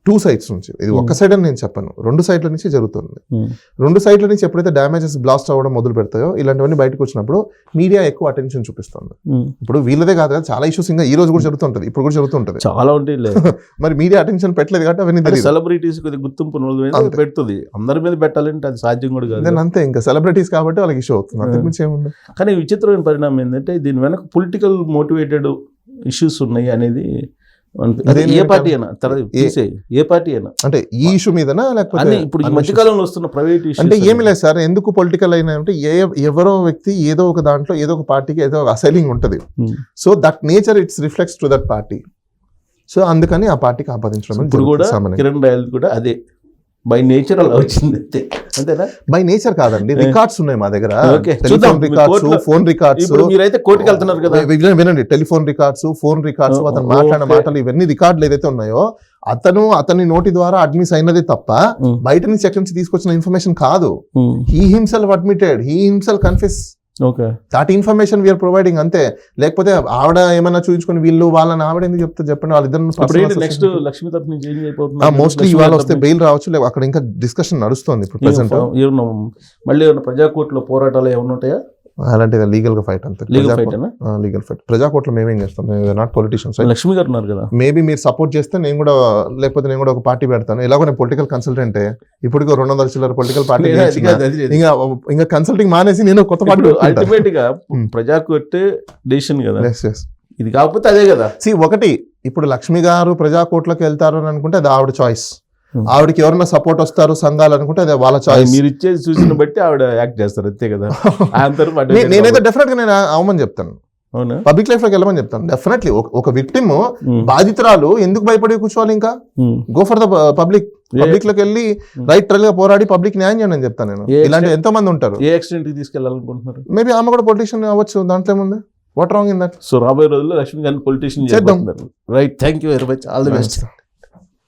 2 sides నుంచి. ఇది ఒక్క సైడ్ అని నేను చెప్పను, 2 సైడ్ల నుంచి జరుగుతుంది. 2 సైడ్ల నుంచి ఎప్పుడైతే డ్యామేజెస్ బ్లాస్ట్ అవ్వడం మొదలు పెడతాయో ఇలాంటివన్నీ బయటకు వచ్చినప్పుడు మీడియా ఎక్కువ అటెన్షన్ చూపిస్తుంది. ఇప్పుడు వీళ్ళదే కాదు కదా, చాలా ఇష్యూస్ ఇంకా ఈ రోజు కూడా జరుగుతుంటది, ఇప్పుడు కూడా జరుగుతుంటది, చాలా ఉంటాయి. మరి మీడియా అటెన్షన్ పెట్టలేదు కాబట్టి అవన్నీ సెలబ్రిటీస్ గుర్తింపు పెడుతుంది, అందరి మీద పెట్టాలంటే అది సాధ్యం కూడా కాదు. అంతే, ఇంకా సెలబ్రిటీస్ కాబట్టి వాళ్ళకి ఇష్యూ అవుతుంది, అంతకుమించి ఏముంది. కానీ విచిత్రమైన పరిణామం ఏంటంటే దీని వెనక పొలిటికల్ మోటివేటెడ్ ఇష్యూస్ ఉన్నాయి అనేది ఏ పార్టీ అయినా అంటే ఈ ఇష్యూ మీదనా లేకపోతే ఇప్పుడు ఈ మధ్యకాలంలో వస్తున్న ప్రైవేట్ ఇష్యూ అంటే ఏమి లేదు సార్. ఎందుకు పొలిటికల్ అయినా అంటే ఎవరో వ్యక్తి ఏదో ఒక దాంట్లో ఏదో ఒక పార్టీకి ఏదో ఒక అసైలింగ్ ఉంటుంది. So that nature it's reflects to that party. So అందుకని ఆ పార్టీకి ఆపాదించడం. ఇప్పుడు కూడా కిరణ్ రాయల్ కూడా అదే బై నేచర్ అలా వచ్చింది అంతే, అంతేనా? బై నేచర్ కాదండి, రికార్డ్స్ ఉన్నాయి మా దగ్గర. Okay. టెలిఫోన్ చూద్దాం. రికార్డ్స్, కోర్టులో- ఫోన్ రికార్డ్స్. ఇప్పుడు మీరైతే కోర్టుకి వెళ్తున్నారు కదా. వినండి, telephone records, phone records, Oh, అతను oh, మాట్లాడిన okay. మాటలు, ఇవన్నీ రికార్డులు ఏదైతే ఉన్నాయో అతని నోటి ద్వారా అడ్మిస్ అయినది తప్ప బయట నుంచి ఎక్కడి నుంచి తీసుకొచ్చిన ఇన్ఫర్మేషన్ కాదు. He himself admitted, he himself confess okay. That information we're providing అంతే. లేకపోతే ఆవిడ ఏమైనా చూపించుకొని వీళ్ళు వాళ్ళని ఆవిడ ఎందుకు చెప్తే చెప్పండి, వాళ్ళిద్దరు నెక్స్ట్ లక్ష్మి తరపు నుంచి ఏం అయిపోతుంది? మోస్ట్లీ ఇవాళ వస్తే బెయిల్ రావచ్చు, లేకపోతే అక్కడ ఇంకా డిస్కషన్ నడుస్తుంది ఇప్పుడు ప్రెసెంట్. మళ్ళీ ఏమన్నా ప్రజాకోర్టులో పోరాటాలు ఏమన్నా ఉంటాయా? అలాంటిది లీగల్ గా ఫైట్ అంతే. లీగల్ ఫైట్ అన్నా? Legal fight. ప్రజాకోర్టులో మేమేం చేస్తాం, నాట్ పొలిటీషియన్స్. లక్ష్మి గారు ఉన్నారు కదా, మేబీ మీరు సపోర్ట్ చేస్తే నేను కూడా, లేకపోతే నేను కూడా ఒక పార్టీ పెడతాను. ఎలాగో నేను పొలిటికల్ కన్సల్టెంట్, ఇప్పుడు 200 చిల్లర పొలిటికల్ పార్టీ ఇంకా కన్సల్టింగ్ మానేసి నేను కొత్త పార్టీ అల్టిమేట్ గా ప్రజాకోర్టు డెసిషన్ కదా పెడతాను. ఇది, కాకపోతే అదే కదా. ఒకటి, ఇప్పుడు లక్ష్మి గారు ప్రజాకోర్టులోకి వెళ్తారు అని అనుకుంటే అది ఆవిడ చాయిస్. ఆవిడకి ఎవరైనా సపోర్ట్ వస్తారు సంఘాలు అనుకుంటే అది వాళ్ళ చాయిస్. మీరు ఇచ్చే సూచన బట్టి ఆవిడ యాక్ట్ చేస్తారు అంతే కదా. నేనైతే డెఫినెట్ గా నేను అవమని చెప్తాను, అవునా? పబ్లిక్ లైఫ్ లోకి వెళ్ళమని చెప్తాను డెఫినెట్లీ. ఒక విక్టిమ్, బాధితురాలు ఎందుకు భయపడి కూర్చోవాలి, ఇంకా గో ఫర్ ద పబ్లిక్ లోకి వెళ్ళి రైట్ ట్రైల్ గా పోరాడి పబ్లిక్ న్యాయం చేయండి అని చెప్తాను నేను. ఇలాంటి ఎంతో మంది ఉంటారు. ఏ ఎక్స్టెంట్ కి తీసుకెళ్లాలనుకుంటున్నారు? మేబీ ఆమె కూడా పొలిటీషియన్ అవ్వచ్చు, దాంట్లో ఏముంది, what wrong in that? So రాబోయే రోజుల్లో లక్ష్మి గారిని పొలిటీషియన్ చేద్దాం. Right, thank you very much, all the best.